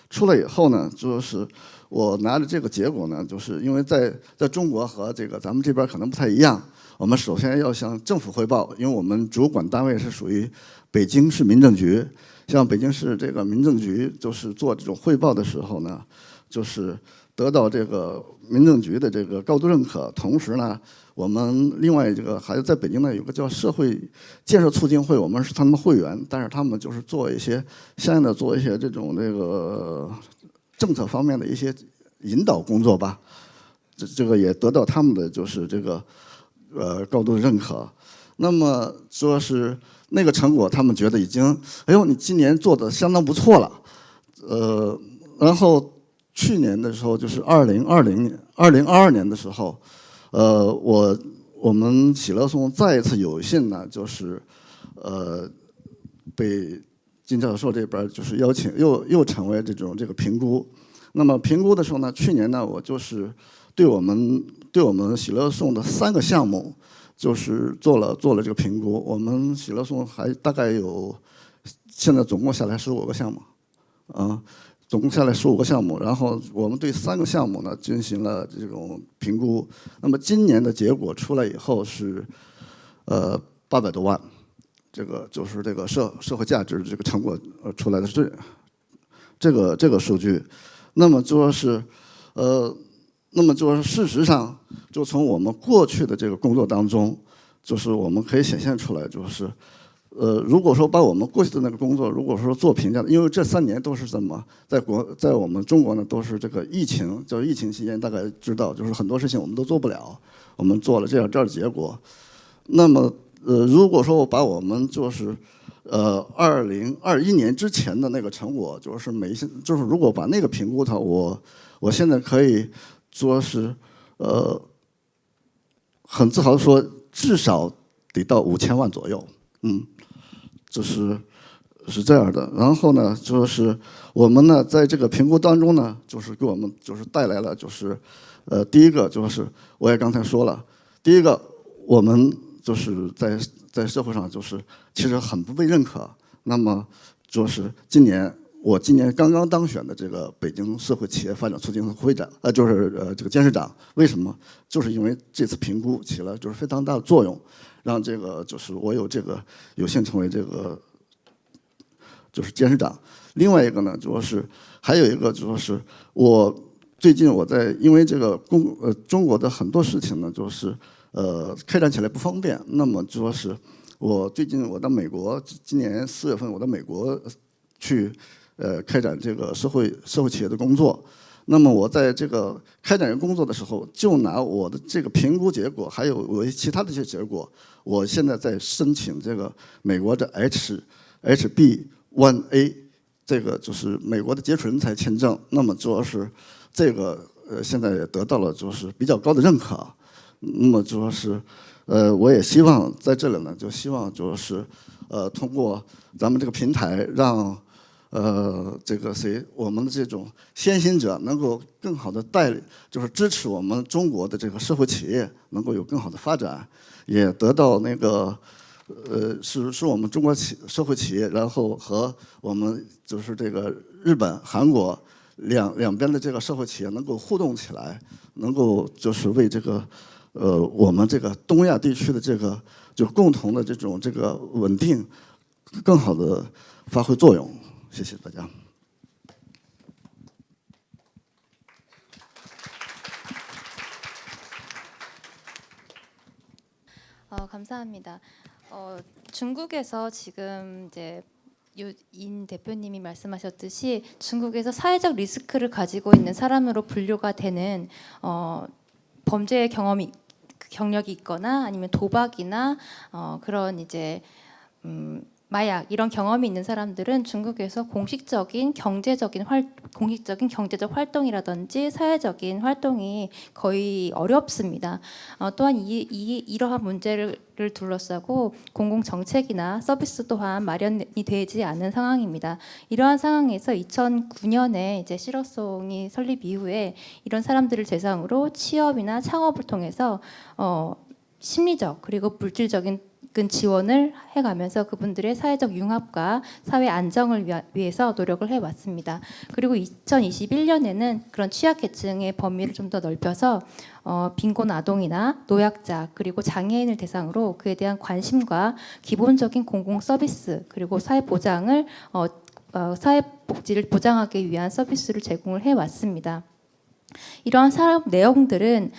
出来以后呢，就是我拿着这个结果呢，就是因为在中国和这个咱们这边可能不太一样。我们首先要向政府汇报，因为我们主管单位是属于北京市民政局。像北京市这个民政局，就是做这种汇报的时候呢，就是得到这个民政局的这个高度认可。同时呢，我们另外这个还在北京呢有个叫社会建设促进会，我们是他们的会员，但是他们就是做一些相应的做一些这个政策方面的一些引导工作吧。这个也得到他们的就是这个高度的认可。那么说是那个成果，他们觉得已经，哎呦，你今年做的相当不错了。然后去年的时候，就是2022年的时候，我们喜乐颂再一次有幸呢，就是被金教授这边就是邀请，又成为这个评估。那么评估的时候呢，去年呢，我就是对我们喜乐颂的3个项目，就是做了这个评估。我们喜乐颂还大概有现在总共下来15个项目，总共下来15个项目。然后我们对3个项目呢进行了这种评估。那么今年的结果出来以后是800多万，这个就是这个社会价值这个成果出来的是这个数据。那么就说是事实上，就从我们过去的这个工作当中，就是我们可以显现出来，就是如果说把我们过去的那个工作，如果说做评价，因为这3年都是怎么在我们中国呢，都是这个疫情，就是疫情期间，大概知道就是很多事情我们都做不了，我们做了这样的结果。那么如果说我把我们就是2021年之前的那个成果，就是就是如果把那个评估它，我现在可以说是很自豪地说，至少得到5000万左右，就是这样的。然后呢，就是我们呢在这个评估当中呢，就是给我们就是带来了就是第一个就是我也刚才说了，第一个我们就是在社会上就是其实很不被认可。那么就是我今年刚刚当选的这个北京社会企业发展促进会会长，就是这个监事长。为什么？就是因为这次评估起了就是非常大的作用，让这个就是我有幸成为这个就是监事长。另外一个呢，就是还有一个就是我最近因为这个中国的很多事情呢，就是开展起来不方便。那么就说是我最近到美国，今年4月份我到美国去开展这个社会企业的工作。那么我在这个开展工作的时候，就拿我的这个评估结果，还有我其他的一些结果，我现在在申请这个美国的 HB1A， 这个就是美国的杰出人才签证。那么主要是这个现在也得到了就是比较高的认可。那么主要是我也希望在这里呢，就希望就是通过咱们这个平台让。这个我们的这种先行者能够更好的带领，就是支持我们中国的这个社会企业能够有更好的发展，也得到那个是我们中国社会企业，然后和我们就是这个日本、韩国两边的这个社会企业能够互动起来，能够就是为这个我们这个东亚地区的这个就是共同的这个稳定更好的发挥作用。谢谢大家。 감사합니다. 중국에서 지금 이제 인 대표님이 말씀하셨듯이 중국에서 사회적 리스크를 가지고 있는 사람으로 분류가 되는 범죄 경력이 있거나 아니면 도박이나 그런 이제 마약 이런 경험이 있는 사람들은 중국에서 공식적인 경제적 활동이라든지 사회적인 활동이 거의 어렵습니다. 또한 이러한 문제를 둘러싸고 공공 정책이나 서비스 또한 마련이 되지 않은 상황입니다. 이러한 상황에서 2009년에 이제 실업송이 설립 이후에 이런 사람들을 대상으로 취업이나 창업을 통해서 심리적 그리고 물질적인 지원을 해가면서 그분들의 사회적 융합과 사회 안정을 위해서 노력을 해왔습니다. 그리고 2021년에는 그런 취약계층의 범위를 좀 더 넓혀서 빈곤 아동이나 노약자 그리고 장애인을 대상으로 그에 대한 관심과 기본적인 공공 서비스 그리고 사회 보장을 사회복지를 보장하기 위한 서비스를 제공을 해왔습니다. 이러한 사업 내용들은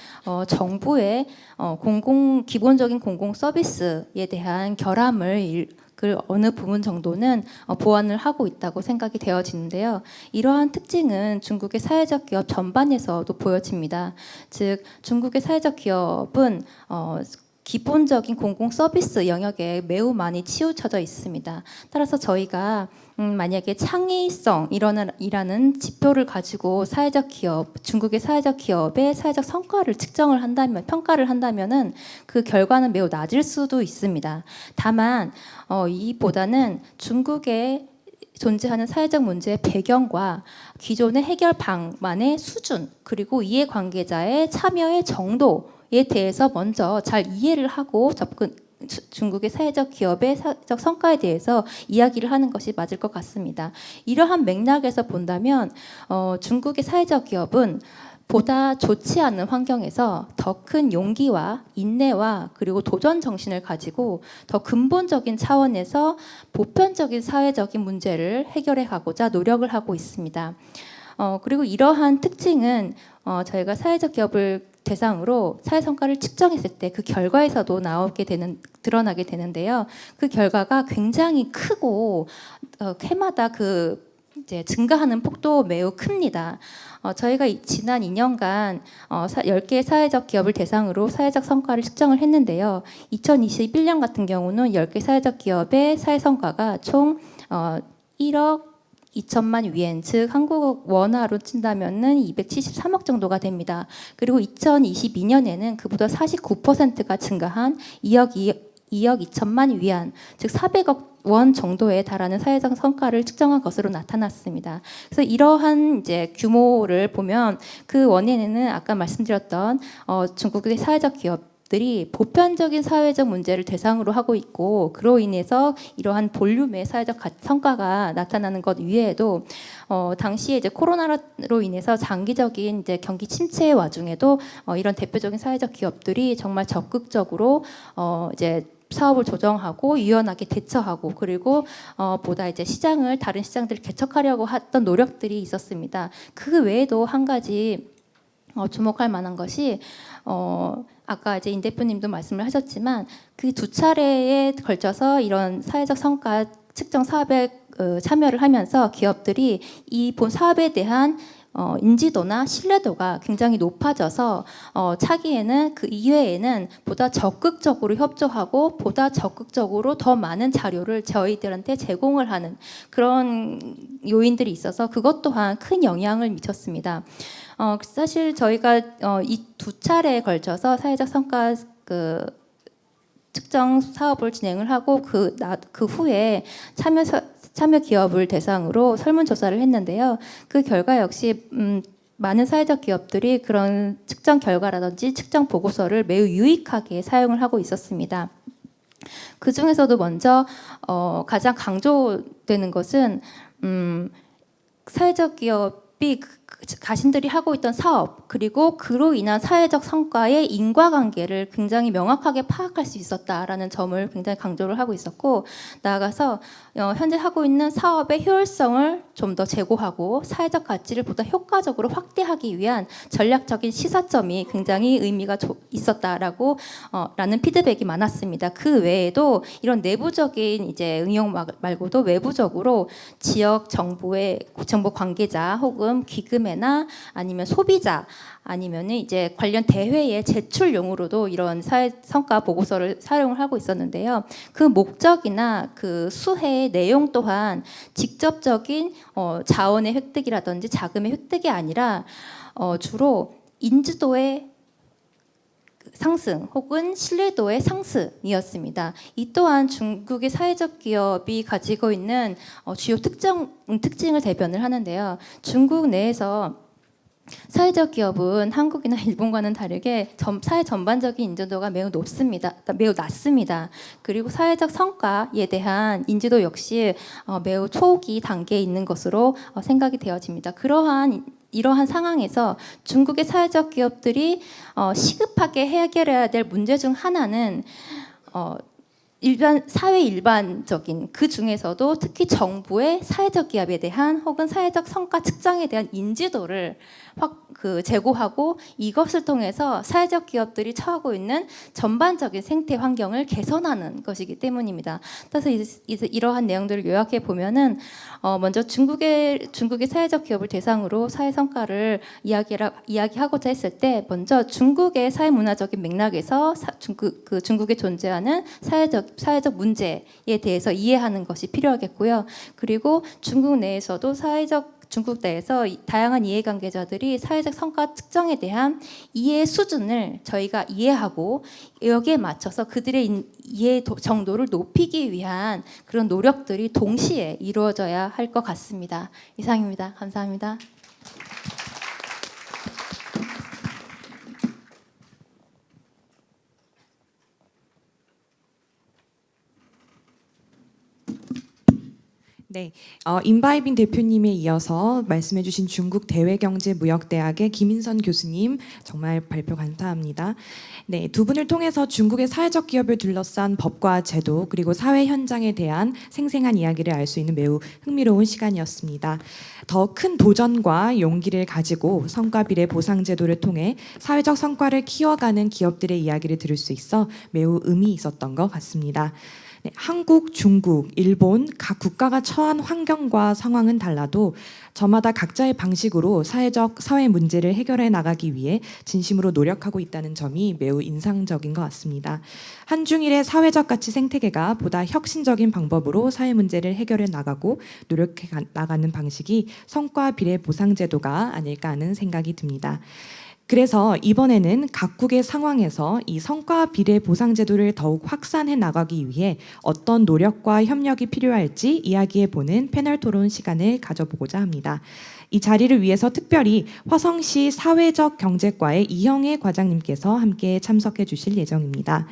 정부의 기본적인 공공 서비스에 대한 결함을 어느 부분 정도는 보완을 하고 있다고 생각이 되어지는데요. 이러한 특징은 중국의 사회적 기업 전반에서도 보여집니다. 즉 중국의 사회적 기업은 기본적인 공공 서비스 영역에 매우 많이 치우쳐져 있습니다. 따라서 저희가 만약에 창의성이라는 지표를 가지고 중국의 사회적 기업의 사회적 성과를 평가를 한다면은 그 결과는 매우 낮을 수도 있습니다. 다만 이보다는 중국의 존재하는 사회적 문제의 배경과 기존의 해결 방안의 수준 그리고 이해관계자의 참여의 정도에 대해서 먼저 잘 이해를 하고 중국의 사회적 기업의 사회적 성과에 대해서 이야기를 하는 것이 맞을 것 같습니다. 이러한 맥락에서 본다면 중국의 사회적 기업은 보다 좋지 않은 환경에서 더 큰 용기와 인내와 그리고 도전 정신을 가지고 더 근본적인 차원에서 보편적인 사회적인 문제를 해결해 가고자 노력을 하고 있습니다. 그리고 이러한 특징은 저희가 사회적 기업을 대상으로 사회 성과를 측정했을 때 그 결과에서도 드러나게 되는데요. 그 결과가 굉장히 크고 해마다 이제 증가하는 폭도 매우 큽니다. 저희가 지난 2년간 10개의 사회적 기업을 대상으로 사회적 성과를 측정을 했는데요. 2021년 같은 경우는 10개 사회적 기업의 사회 성과가 총 1억 2천만 위엔, 즉 한국 원화로 친다면은 273억 정도가 됩니다. 그리고 2022년에는 그보다 49%가 증가한 2억 2천만 위안, 즉 400억 원 정도에 달하는 사회적 성과를 측정한 것으로 나타났습니다. 그래서 이러한 이제 규모를 보면 그 원인에는 아까 말씀드렸던 중국의 사회적 기업들이 보편적인 사회적 문제를 대상으로 하고 있고 그로 인해서 이러한 볼륨의 사회적 성과가 나타나는 것 외에도 당시에 이제 코로나로 인해서 장기적인 이제 경기 침체의 와중에도 이런 대표적인 사회적 기업들이 정말 적극적으로 이제 사업을 조정하고 유연하게 대처하고 그리고 보다 이제 다른 시장들을 개척하려고 했던 노력들이 있었습니다. 그 외에도 한 가지 주목할 만한 것이 아까 이제 인 대표님도 말씀을 하셨지만 그 두 차례에 걸쳐서 이런 사회적 성과 측정 사업에 참여를 하면서 기업들이 이 본 사업에 대한 인지도나 신뢰도가 굉장히 높아져서 차기에는 그 이외에는 보다 적극적으로 협조하고 보다 적극적으로 더 많은 자료를 저희들한테 제공을 하는 그런 요인들이 있어서 그것 또한 큰 영향을 미쳤습니다. 사실 저희가 이 두 차례에 걸쳐서 사회적 성과 측정 사업을 진행을 하고 그 후에 참여 기업을 대상으로 설문조사를 했는데요. 그 결과 역시 많은 사회적 기업들이 그런 측정 결과라든지 측정 보고서를 매우 유익하게 사용을 하고 있었습니다. 그 중에서도 먼저 가장 강조되는 것은 사회적 기업이 자신들이 하고 있던 사업 그리고 그로 인한 사회적 성과의 인과관계를 굉장히 명확하게 파악할 수 있었다라는 점을 굉장히 강조를 하고 있었고 나아가서 현재 하고 있는 사업의 효율성을 좀 더 제고하고 사회적 가치를 보다 효과적으로 확대하기 위한 전략적인 시사점이 굉장히 의미가 있었다라고 라는 피드백이 많았습니다. 그 외에도 이런 내부적인 이제 응용 말고도 외부적으로 지역 정부의 정보 관계자 혹은 기금회나 아니면 소비자 아니면 이제 관련 대회의 제출용으로도 이런 사회 성과 보고서를 사용을 하고 있었는데요. 그 목적이나 그 수혜의 내용 또한 직접적인 자원의 획득이라든지 자금의 획득이 아니라 주로 인지도의 상승 혹은 신뢰도의 상승이었습니다. 이 또한 중국의 사회적 기업이 가지고 있는 주요 특징을 대변을 하는데요. 중국 내에서 사회적 기업은 한국이나 일본과는 다르게 사회 전반적인 인지도가 매우 높습니다. 매우 낮습니다. 그리고 사회적 성과에 대한 인지도 역시 매우 초기 단계에 있는 것으로 생각이 되어집니다. 이러한 상황에서 중국의 사회적 기업들이 시급하게 해결해야 될 문제 중 하나는 사회 일반적인 그 중에서도 특히 정부의 사회적 기업에 대한 혹은 사회적 성과 측정에 대한 인지도를 제고하고 이것을 통해서 사회적 기업들이 처하고 있는 전반적인 생태 환경을 개선하는 것이기 때문입니다. 그래서 이러한 내용들을 요약해 보면은 먼저 중국의 사회적 기업을 대상으로 사회 성과를 이야기하고자 했을 때 먼저 중국의 사회 문화적인 맥락에서 중국에 존재하는 사회적 문제에 대해서 이해하는 것이 필요하겠고요. 그리고 중국 내에서도 중국 내에서 다양한 이해관계자들이 사회적 성과 측정에 대한 이해 수준을 저희가 이해하고 여기에 맞춰서 그들의 이해 정도를 높이기 위한 그런 노력들이 동시에 이루어져야 할 것 같습니다. 이상입니다. 감사합니다. 네, 임바이빈 대표님에 이어서 말씀해주신 중국 대외경제무역대학의 김인선 교수님 정말 발표 감사합니다. 네, 두 분을 통해서 중국의 사회적 기업을 둘러싼 법과 제도 그리고 사회 현장에 대한 생생한 이야기를 알 수 있는 매우 흥미로운 시간이었습니다. 더 큰 도전과 용기를 가지고 성과 비례 보상 제도를 통해 사회적 성과를 키워가는 기업들의 이야기를 들을 수 있어 매우 의미 있었던 것 같습니다. 네, 한국, 중국, 일본 각 국가가 처한 환경과 상황은 달라도 저마다 각자의 방식으로 사회 문제를 해결해 나가기 위해 진심으로 노력하고 있다는 점이 매우 인상적인 것 같습니다. 한중일의 사회적 가치 생태계가 보다 혁신적인 방법으로 사회 문제를 해결해 나가고 노력해 나가는 방식이 성과 비례 보상 제도가 아닐까 하는 생각이 듭니다. 그래서 이번에는 각국의 상황에서 이 성과 비례 보상 제도를 더욱 확산해 나가기 위해 어떤 노력과 협력이 필요할지 이야기해 보는 패널 토론 시간을 가져보고자 합니다. 이 자리를 위해서 특별히 화성시 사회적 경제과의 이형애 과장님께서 함께 참석해 주실 예정입니다.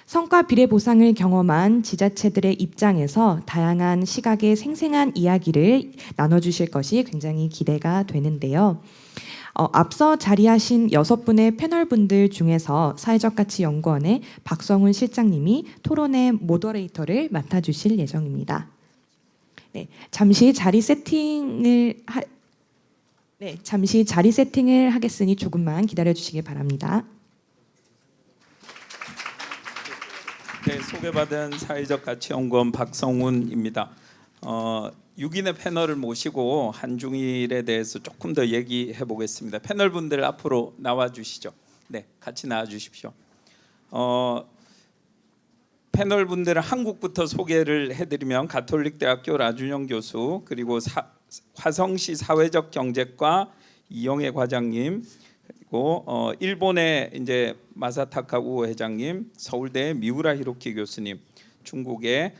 성과 비례 보상을 경험한 지자체들의 입장에서 다양한 시각의 생생한 이야기를 나눠주실 것이 굉장히 기대가 되는데요. 앞서 자리하신 6분의 패널분들 중에서 사회적가치연구원의 박성훈 실장님이 토론의 모더레이터를 맡아주실 예정입니다. 네, 잠시 자리 세팅을 하겠으니 조금만 기다려주시기 바랍니다. 네, 소개받은 사회적 가치연구원 박성훈입니다. 6인의 패널을 모시고 한중일에 대해서 조금 더 얘기해 보겠습니다. 패널 분들 앞으로 나와 주시죠. 네, 같이 나와 주십시오. 패널 분들은 한국부터 소개를 해드리면 가톨릭대학교 라준영 교수, 그리고 화성시 사회적 경제과 이영애 과장님, 그리고 일본의 이제 마사타카 우호 회장님, 서울대 미우라 히로키 교수님, 중국의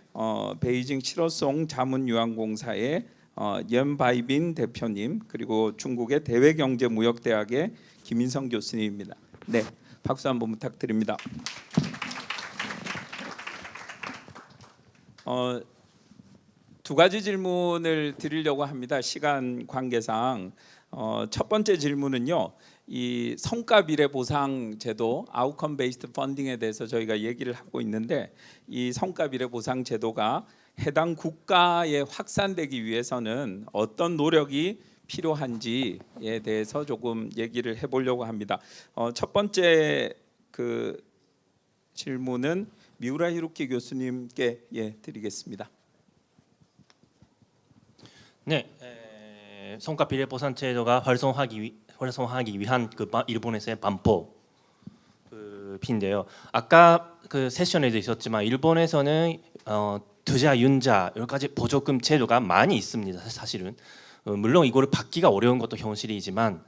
베이징 실어송 자문유한공사의 연바이빈 대표님, 그리고 중국의 대외경제무역대학의 김인성 교수님입니다. 네, 박수 한번 부탁드립니다. 두 가지 질문을 드리려고 합니다. 시간 관계상. 첫 번째 질문은요. 이 성과 비례 보상 제도, 아웃컴 베이스드 펀딩에 대해서 저희가 얘기를 하고 있는데, 이 성과 비례 보상 제도가 해당 국가에 확산되기 위해서는 어떤 노력이 필요한지에 대해서 조금 얘기를 해보려고 합니다. 첫 번째 그 질문은 미우라 히로키 교수님께 드리겠습니다. 네, 성과 비례 보상 제도가 활성화하기 위한 그 일본에서의 반포인데요. 아까 그 세션에도 있었지만 일본에서는 투자, 윤자 여러 가지 보조금 제도가 많이 있습니다. 사실은 물론 이거를 받기가 어려운 것도 현실이지만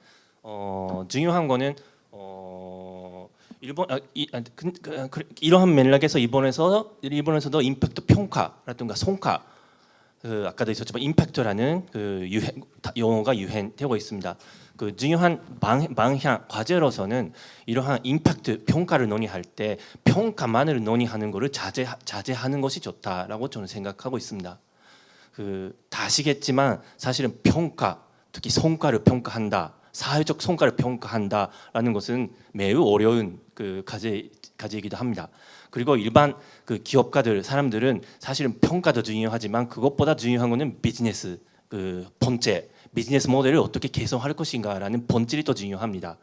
중요한 거는 이러한 맥락에서 일본에서도 임팩트 평가라든가 성과, 아까도 있었지만 임팩트라는 그 용어가 유행되고 있습니다. 그 중요한 방향 과제로서는 이러한 임팩트 평가를 논의할 때 평가만을 논의하는 것을 자제하는 것이 좋다라고 저는 생각하고 있습니다. 다 아시겠지만 사실은 평가, 특히 성과를 평가한다, 사회적 성과를 평가한다라는 것은 매우 어려운 그 과제이기도 합니다. 그리고 일반 그 기업가들 사람들은 사실은 평가도 중요하지만 그것보다 중요한 것은 비즈니스 본질, 비즈니스 모델을 어떻게 개선할 것인가라는 본질이 더 중요합니다.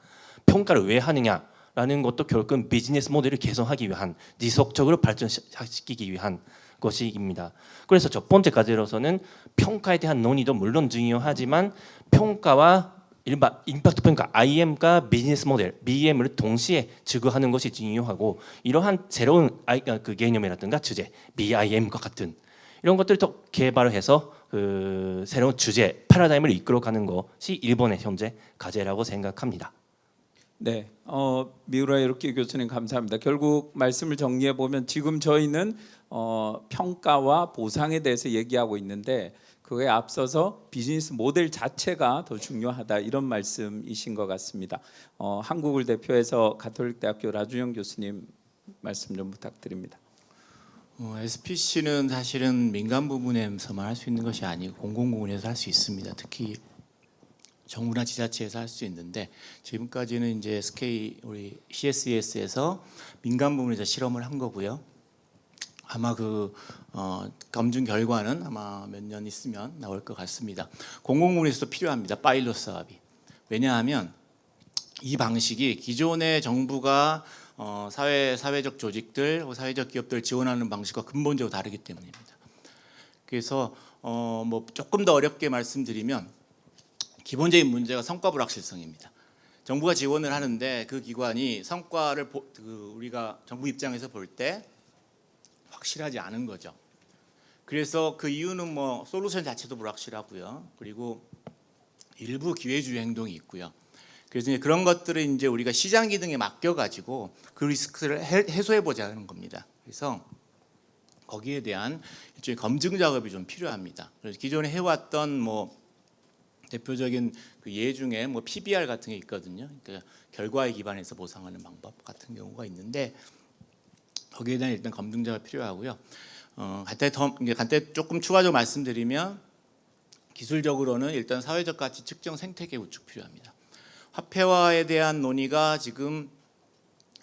평가를 왜 하느냐라는 것도 결국은 비즈니스 모델을 개선하기 위한, 지속적으로 발전시키기 위한 것입니다. 그래서 첫 번째 과제로서는 평가에 대한 논의도 물론 중요하지만 평가와 일반 임팩트 평가 IM과 비즈니스 모델 BM을 동시에 추구하는 것이 중요하고, 이러한 새로운 그 개념이라든가 주제 BIM과 같은 이런 것들을 더 개발해서 그 새로운 주제 패러다임을 이끌어가는 것이 일본의 현재 과제라고 생각합니다. 네, 미우라 히로키 교수님 감사합니다. 결국 말씀을 정리해 보면 지금 저희는 평가와 보상에 대해서 얘기하고 있는데 그에 앞서서 비즈니스 모델 자체가 더 중요하다, 이런 말씀이신 것 같습니다. 한국을 대표해서 가톨릭대학교 라준영 교수님 말씀 좀 부탁드립니다. SPC는 사실은 민간 부분에서만 할 수 있는 것이 아니고 공공 부분에서 할 수 있습니다. 특히 정부나 지자체에서 할 수 있는데 지금까지는 이제 SK 우리 CSES에서 민간 부분에서 실험을 한 거고요. 아마 검증 결과는 아마 몇 년 있으면 나올 것 같습니다. 공공부문에서도 필요합니다. 파일럿 사업이. 왜냐하면 이 방식이 기존의 정부가 사회적 조직들, 사회적 기업들 지원하는 방식과 근본적으로 다르기 때문입니다. 그래서 뭐 조금 더 어렵게 말씀드리면 기본적인 문제가 성과 불확실성입니다. 정부가 지원을 하는데 그 기관이 성과를 우리가 정부 입장에서 볼 때 확실하지 않은 거죠. 그래서 그 이유는 뭐 솔루션 자체도 불확실하고요. 그리고 일부 기회주의 행동이 있고요. 그래서 이제 그런 것들을 이제 우리가 시장 기능에 맡겨가지고 그 리스크를 해소해 보자는 겁니다. 그래서 거기에 대한 일종의 검증 작업이 좀 필요합니다. 그래서 기존에 해왔던 뭐 대표적인 그 예 중에 뭐 PBR 같은 게 있거든요. 그러니까 결과에 기반해서 보상하는 방법 같은 경우가 있는데 거기에 대한 일단 검증 작업이 필요하고요. 간단히 조금 추가적으로 말씀드리면 기술적으로는 일단 사회적 가치 측정 생태계 구축 필요합니다. 화폐화에 대한 논의가 지금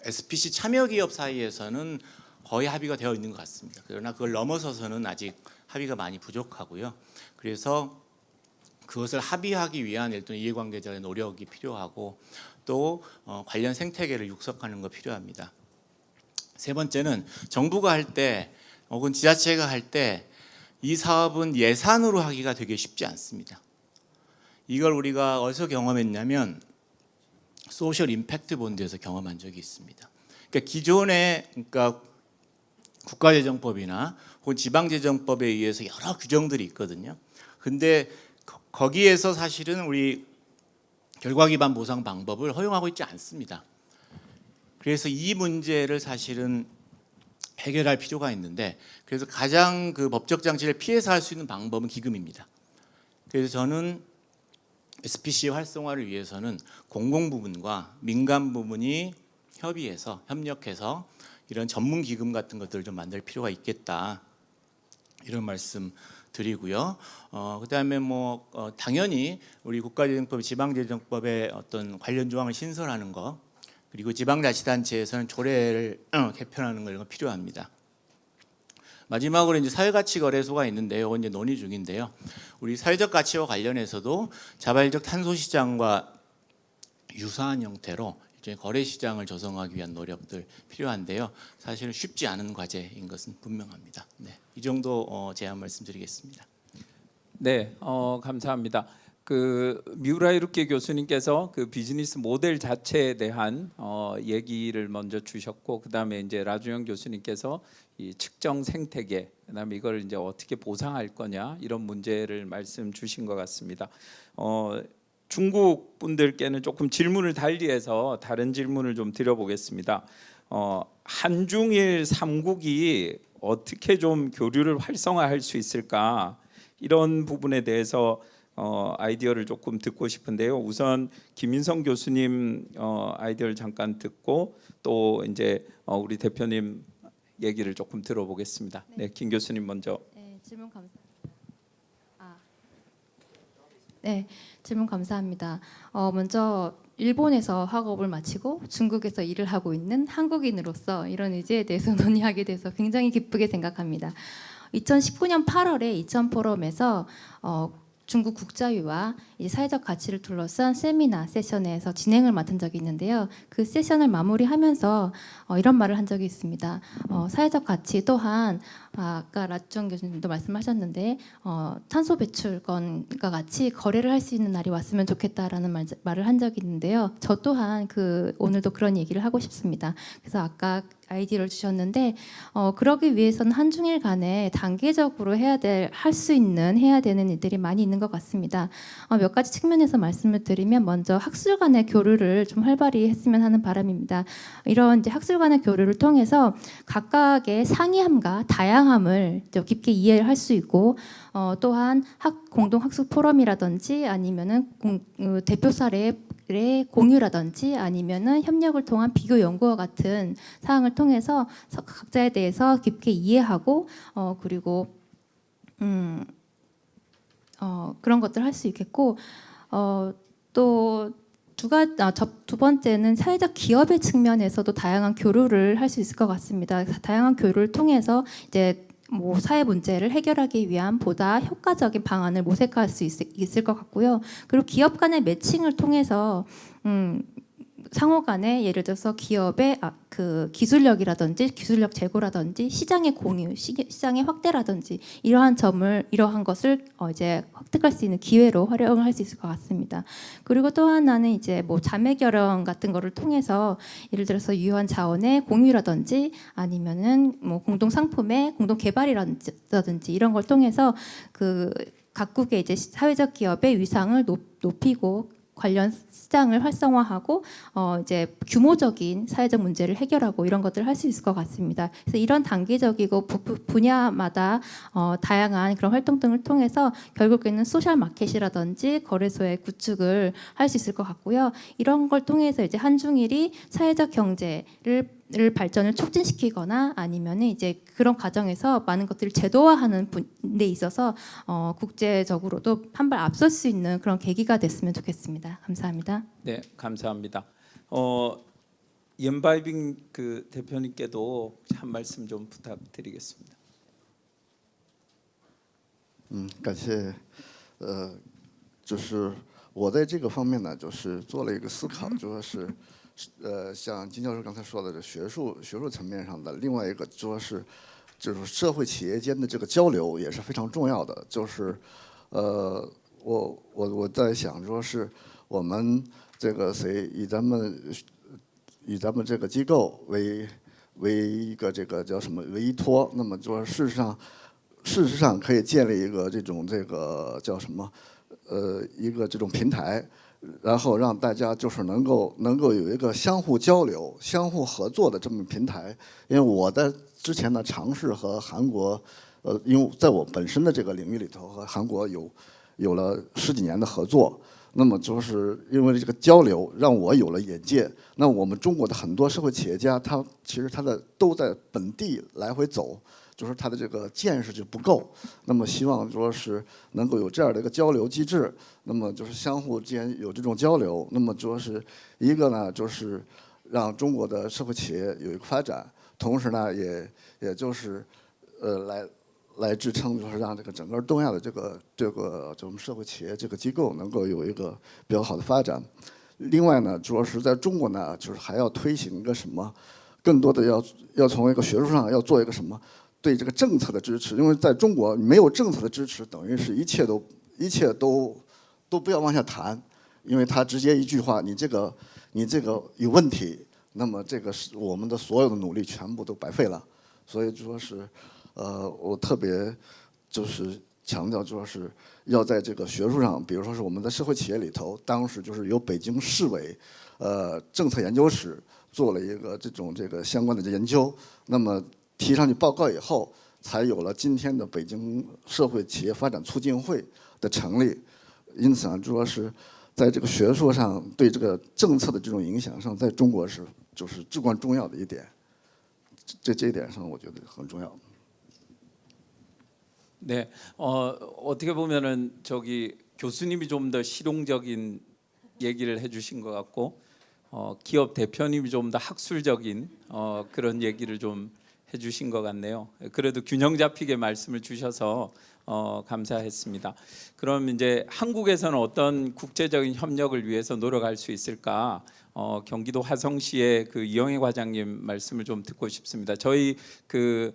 SPC 참여 기업 사이에서는 거의 합의가 되어 있는 것 같습니다. 그러나 그걸 넘어서서는 아직 합의가 많이 부족하고요. 그래서 그것을 합의하기 위한 일단 이해관계자의 노력이 필요하고 또 관련 생태계를 육성하는 거 필요합니다. 세 번째는 정부가 할 때 혹은 지자체가 할 때 이 사업은 예산으로 하기가 되게 쉽지 않습니다. 이걸 우리가 어디서 경험했냐면 소셜 임팩트 본드에서 경험한 적이 있습니다. 그러니까 기존의 국가재정법이나 혹은 지방재정법에 의해서 여러 규정들이 있거든요. 근데 거기에서 사실은 우리 결과 기반 보상 방법을 허용하고 있지 않습니다. 그래서 이 문제를 사실은 해결할 필요가 있는데, 그래서 가장 그 법적 장치를 피해서 할 수 있는 방법은 기금입니다. 그래서 저는 SPC 활성화를 위해서는 공공 부분과 민간 부분이 협력해서 이런 전문 기금 같은 것들을 좀 만들 필요가 있겠다, 이런 말씀 드리고요. 그다음에 당연히 우리 국가재정법, 지방재정법의 어떤 관련 조항을 신설하는 거, 그리고 지방자치단체에서는 조례를 개편하는 거, 이런 거 필요합니다. 마지막으로 이제 사회가치거래소가 있는데요. 이건 이제 논의 중인데요. 우리 사회적 가치와 관련해서도 자발적 탄소 시장과 유사한 형태로 이제 거래 시장을 조성하기 위한 노력들 필요한데요. 사실은 쉽지 않은 과제인 것은 분명합니다. 네, 이 정도 제안 말씀드리겠습니다. 네, 감사합니다. 그 미우라 이루키 교수님께서 그 비즈니스 모델 자체에 대한 얘기를 먼저 주셨고, 그다음에 이제 라주영 교수님께서 이 측정 생태계, 그다음에 이걸 이제 어떻게 보상할 거냐, 이런 문제를 말씀 주신 것 같습니다. 중국 분들께는 조금 질문을 달리해서 다른 질문을 좀 드려보겠습니다. 한중일 3국이 어떻게 좀 교류를 활성화할 수 있을까, 이런 부분에 대해서 아이디어를 조금 듣고 싶은데요. 우선 김인성 교수님 아이디어를 잠깐 듣고 또 이제 우리 대표님 얘기를 조금 들어보겠습니다. 네, 김 교수님 먼저. 네, 질문 감사합니다. 네, 질문 감사합니다. 먼저 일본에서 학업을 마치고 중국에서 일을 하고 있는 한국인으로서 이런 의제에 대해서 논의하게 돼서 굉장히 기쁘게 생각합니다. 2019년 8월에 이천 포럼에서 중국 국자유와 이제 사회적 가치를 둘러싼 세미나 세션에서 진행을 맡은 적이 있는데요. 그 세션을 마무리하면서 이런 말을 한 적이 있습니다. 사회적 가치 또한 아까 라주영 교수님도 말씀하셨는데 탄소 배출권과 같이 거래를 할 수 있는 날이 왔으면 좋겠다라는 말을 한 적이 있는데요. 저 또한 오늘도 그런 얘기를 하고 싶습니다. 그래서 아까 아이디어를 주셨는데 그러기 위해서는 한중일 간에 단계적으로 해야 되는 일들이 많이 있는 것 같습니다. 몇 가지 측면에서 말씀을 드리면, 먼저 학술 간의 교류를 좀 활발히 했으면 하는 바람입니다. 이런 이제 학술 간의 교류를 통해서 각각의 상이함과 다양함을 깊게 이해를 할 수 있고, 또한 공동 학술 포럼이라든지 아니면은 대표 사례의 공유라든지 아니면은 협력을 통한 비교 연구와 같은 사항을 통해서 각자에 대해서 깊게 이해하고 그리고 그런 것들을 할 수 있겠고, 또 두 번째는 사회적 기업의 측면에서도 다양한 교류를 할 수 있을 것 같습니다. 다양한 교류를 통해서 이제 사회 문제를 해결하기 위한 보다 효과적인 방안을 모색할 수 있을 것 같고요. 그리고 기업 간의 매칭을 통해서 상호 간에 예를 들어서 기업의 그 기술력이라든지 기술력 제고라든지 시장의 공유, 시장의 확대라든지 이러한 것을 이제 획득할 수 있는 기회로 활용을 할 수 있을 것 같습니다. 그리고 또 하나는 이제 자매 결연 같은 거를 통해서 예를 들어서 유효한 자원의 공유라든지 아니면은 공동 상품의 공동 개발이라든지 이런 걸 통해서 그 각국의 이제 사회적 기업의 위상을 높이고 관련 시장을 활성화하고 이제 규모적인 사회적 문제를 해결하고 이런 것들을 할 수 있을 것 같습니다. 그래서 이런 단계적이고 분야마다 다양한 그런 활동 등을 통해서 결국에는 소셜 마켓이라든지 거래소의 구축을 할 수 있을 것 같고요. 이런 걸 통해서 이제 한중일이 사회적 경제를 발전을 촉진시키거나 아니면은 이제 그런 과정에서 많은 것들을 제도화하는 데 있어서 국제적으로도 한 발 앞설 수 있는 그런 계기가 됐으면 좋겠습니다. 감사합니다. 네, 감사합니다. 연바이빙 그 대표님께도 한 말씀 좀 부탁드리겠습니다. 感谢，就是我在这个方面呢，就是做了一个思考，就是像金教授刚才说的，这学术层面上的，另外一个说是就是社会企业间的这个交流也是非常重要的。就是我在想说是我们这个以咱们这个机构为一个这个叫什么为依托，那么说事实上可以建立一个这个叫什么一个这种平台，然后让大家就是能够有一个相互交流、相互合作的这么平台。因为我在之前呢尝试和韩国，因为在我本身的这个领域里头和韩国有了10几年的合作。那么就是因为这个交流，让我有了眼界。那我们中国的很多社会企业家，其实他都在本地来回走，就是他的这个见识就不够。那么希望说是能够有这样的一个交流机制，那么就是相互之间有这种交流。那么就是一个呢，就是让中国的社会企业有一个发展，同时呢，也就是来支撑，就是让这个整个东亚的这个我们社会企业这个机构能够有一个比较好的发展。另外呢，主要是在中国呢，就是还要推行一个什么，更多的要从一个学术上要做一个什么对这个政策的支持。因为在中国没有政策的支持，等于是一切都不要往下谈，因为他直接一句话，你这个有问题，那么这个是我们的所有的努力全部都白费了。所以说是。我特别就是强调，就是要在这个学术上，比如说是我们的社会企业里头，当时就是由北京市委政策研究室做了一个这个相关的研究，那么提上去报告以后，才有了今天的北京社会企业发展促进会的成立。因此啊，主要是在这个学术上对这个政策的这种影响上，在中国就是至关重要的一点。这一点上，我觉得很重要。 네, 어떻게 보면은 저기 교수님이 좀 더 실용적인 얘기를 해주신 것 같고, 기업 대표님이 좀 더 학술적인 그런 얘기를 좀 해주신 것 같네요. 그래도 균형 잡히게 말씀을 주셔서 감사했습니다. 그럼 이제 한국에서는 어떤 국제적인 협력을 위해서 노력할 수 있을까? 경기도 화성시의 그 이영애 과장님 말씀을 좀 듣고 싶습니다. 저희 그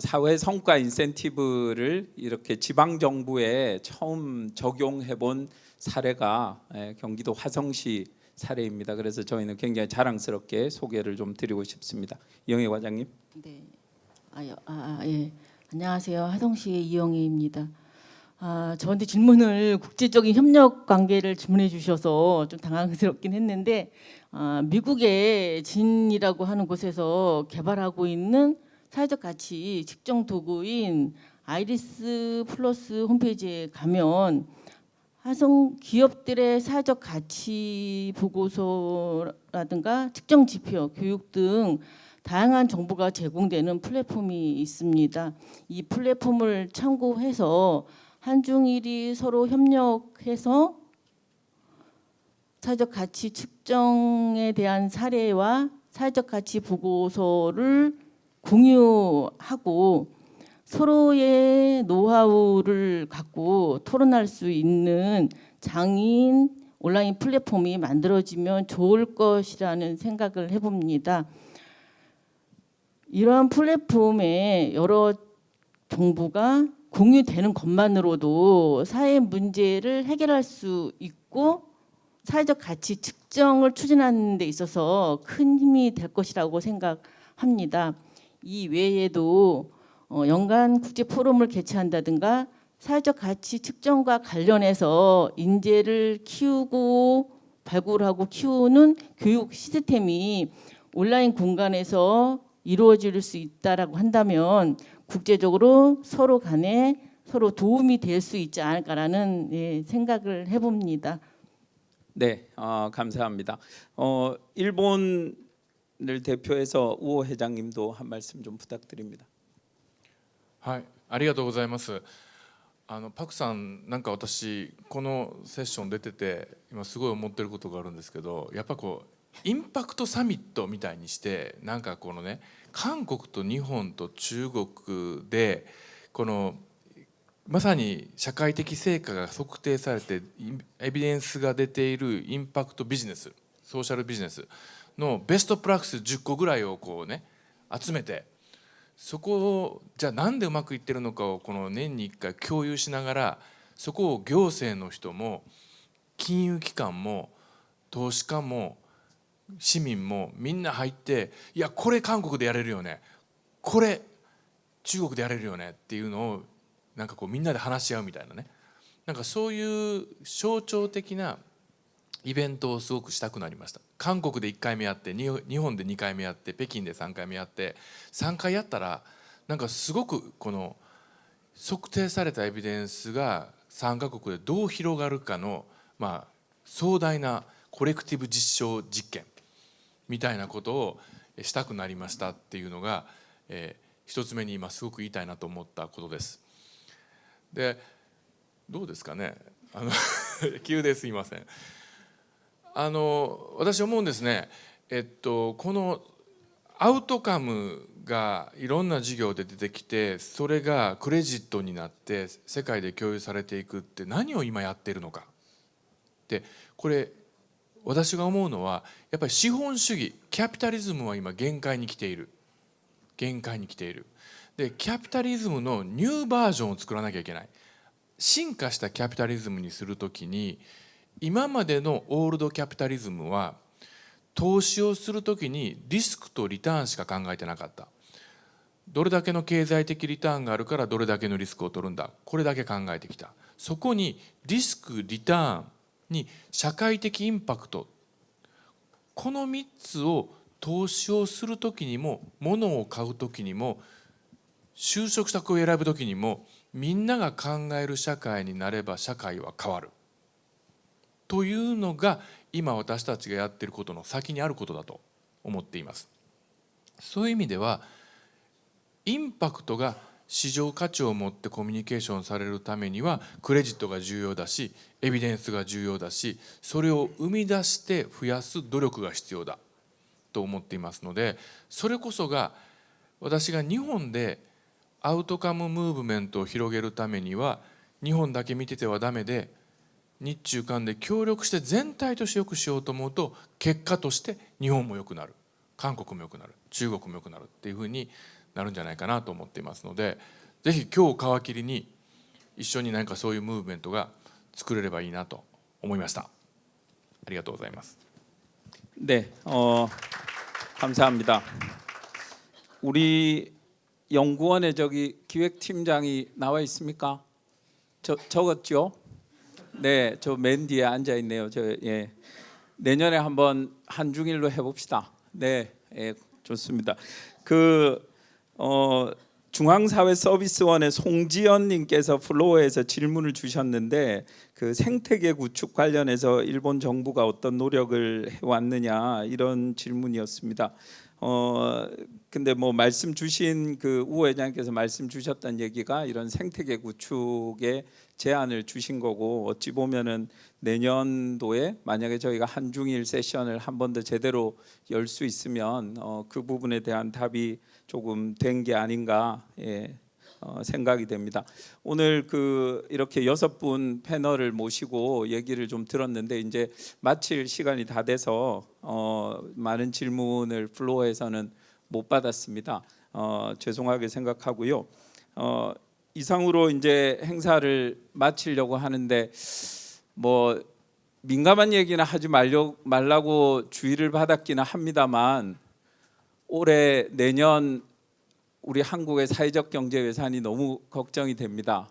사회 성과 인센티브를 이렇게 지방 정부에 처음 적용해 본 사례가 경기도 화성시 사례입니다. 그래서 저희는 굉장히 자랑스럽게 소개를 좀 드리고 싶습니다. 이영애 과장님. 네. 예. 안녕하세요. 화성시의 이영애입니다. 저한테 질문을 국제적인 협력 관계를 질문해 주셔서 좀 당황스럽긴 했는데, 미국의 진이라고 하는 곳에서 개발하고 있는 사회적 가치 측정 도구인 아이리스 플러스 홈페이지에 가면 화성 기업들의 사회적 가치 보고서라든가 측정 지표, 교육 등 다양한 정보가 제공되는 플랫폼이 있습니다. 이 플랫폼을 참고해서 한중일이 서로 협력해서 사회적 가치 측정에 대한 사례와 사회적 가치 보고서를 공유하고 서로의 노하우를 갖고 토론할 수 있는 장인 온라인 플랫폼이 만들어지면 좋을 것이라는 생각을 해봅니다. 이러한 플랫폼에 여러 정보가 공유되는 것만으로도 사회 문제를 해결할 수 있고 사회적 가치 측정을 추진하는 데 있어서 큰 힘이 될 것이라고 생각합니다. 이 외에도 연간 국제 포럼을 개최한다든가 사회적 가치 측정과 관련해서 인재를 키우고 발굴하고 키우는 교육 시스템이 온라인 공간에서 이루어질 수 있다라고 한다면 국제적으로 서로 간에 서로 도움이 될 수 있지 않을까라는 생각을 해봅니다. 네, 감사합니다. 일본을 대표해서 우호 회장님도 한 말씀 좀 부탁드립니다. はいありがとうございます。パクさんなんか私このセッション出てて今すごい思ってることがあるんですけど、やっぱこうインパクトサミットみたいにしてなんかこのね韓国と日本と中国でこのまさに社会的成果が測定されてエビデンスが出ているインパクトビジネス、ソーシャルビジネスのベストプラクティス10個ぐらいをこうね集めて、そこをじゃあなんでうまくいってるのかをこの年に1回共有しながら、そこを行政の人も金融機関も投資家も市民もみんな入って、いやこれ韓国でやれるよね、これ中国でやれるよねっていうのをなんかこうみんなで話し合うみたいなね、なんかそういう象徴的なイベントをすごくしたくなりました。韓国で1回目やって、日本で2回目やって、北京で3回目やって、3回やったらなんかすごくこの測定されたエビデンスが3カ国でどう広がるかの、まあ壮大なコレクティブ実証実験みたいなことをしたくなりましたっていうのが、一つ目に今すごく言いたいなと思ったことです。で、どうですかね、急ですいません。私思うんですね、このアウトカムがいろんな事業で出てきて、それがクレジットになって世界で共有されていくって何を今やっているのかで、これ私が思うのはやっぱり資本主義、キャピタリズムは今限界に来ている。限界に来ている。で、キャピタリズムのニューバージョンを作らなきゃいけない。進化したキャピタリズムにするときに、今までのオールドキャピタリズムは投資をするときにリスクとリターンしか考えてなかった。どれだけの経済的リターンがあるからどれだけのリスクを取るんだ、これだけ考えてきた。そこにリスク、リターンに社会的インパクト、この3つを投資をするときにも、物を買うときにも、就職先を選ぶときにも、みんなが考える社会になれば社会は変わるというのが今私たちがやっていることの先にあることだと思っています。そういう意味ではインパクトが市場価値を持ってコミュニケーションされるためにはクレジットが重要だし、エビデンスが重要だし、それを生み出して増やす努力が必要だと思っていますので、それこそが私が日本でアウトカムムーブメントを広げるためには、日本だけ見ててはダメで、日中韓で協力して全体として良くしようと思うと、結果として日本も良くなる、韓国も良くなる、中国も良くなるっていうふうになるんじゃないかなと思っていますので、ぜひ今日皮切りに一緒に何かそういうムーブメントが作れればいいなと思いました。ありがとうございます。 네, 감사합니다. 우리 연구원에 저기 기획팀장이 나와 있습니까? 적었죠? 네, 저 맨 뒤에 앉아 있네요. 예. 내년에 한번 한중일로 해봅시다. 네, 예, 좋습니다. 중앙사회서비스원의 송지연님께서 플로어에서 질문을 주셨는데, 그 생태계 구축 관련해서 일본 정부가 어떤 노력을 해왔느냐 이런 질문이었습니다. 근데 뭐 말씀 주신 그 우 회장님께서 말씀 주셨던 얘기가 이런 생태계 구축에 제안을 주신 거고, 어찌 보면은 내년도에 만약에 저희가 한중일 세션을 한 번 더 제대로 열 수 있으면 그 부분에 대한 답이 조금 된 게 아닌가 생각이 됩니다. 오늘 이렇게 6분 패널을 모시고 얘기를 좀 들었는데, 이제 마칠 시간이 다 돼서 많은 질문을 플로어에서는 못 받았습니다. 죄송하게 생각하고요. 이상으로 이제 행사를 마치려고 하는데, 뭐 민감한 얘기는 하지 말라고 주의를 받았기는 합니다만, 올해 내년 우리 한국의 사회적 경제 예산이 너무 걱정이 됩니다.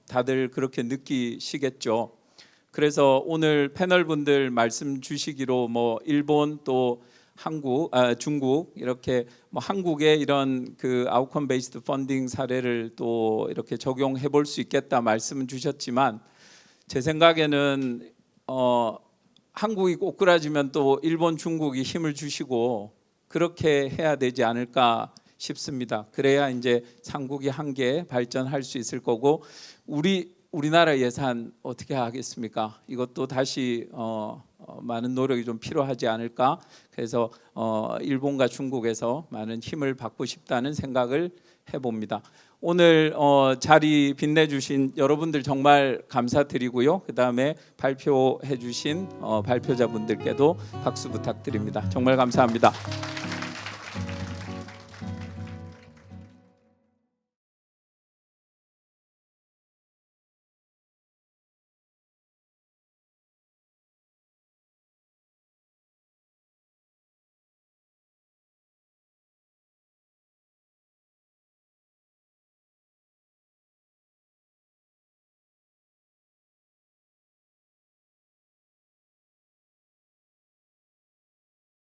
다들 그렇게 느끼시겠죠. 그래서 오늘 패널분들 말씀 주시기로 뭐 일본 또 중국 이렇게 뭐 한국의 이런 그 아웃컴 베이스드 펀딩 사례를 또 이렇게 적용해 볼 수 있겠다 말씀은 주셨지만, 제 생각에는 한국이 꼬꾸라지면 또 일본, 중국이 힘을 주시고 그렇게 해야 되지 않을까 싶습니다. 그래야 이제 삼국이 함께 발전할 수 있을 거고, 우리나라 예산 어떻게 하겠습니까? 이것도 다시 많은 노력이 좀 필요하지 않을까. 그래서 일본과 중국에서 많은 힘을 받고 싶다는 생각을 해봅니다. 오늘 자리 빛내주신 여러분들 정말 감사드리고요. 그 다음에 발표해주신 발표자분들께도 박수 부탁드립니다. 정말 감사합니다.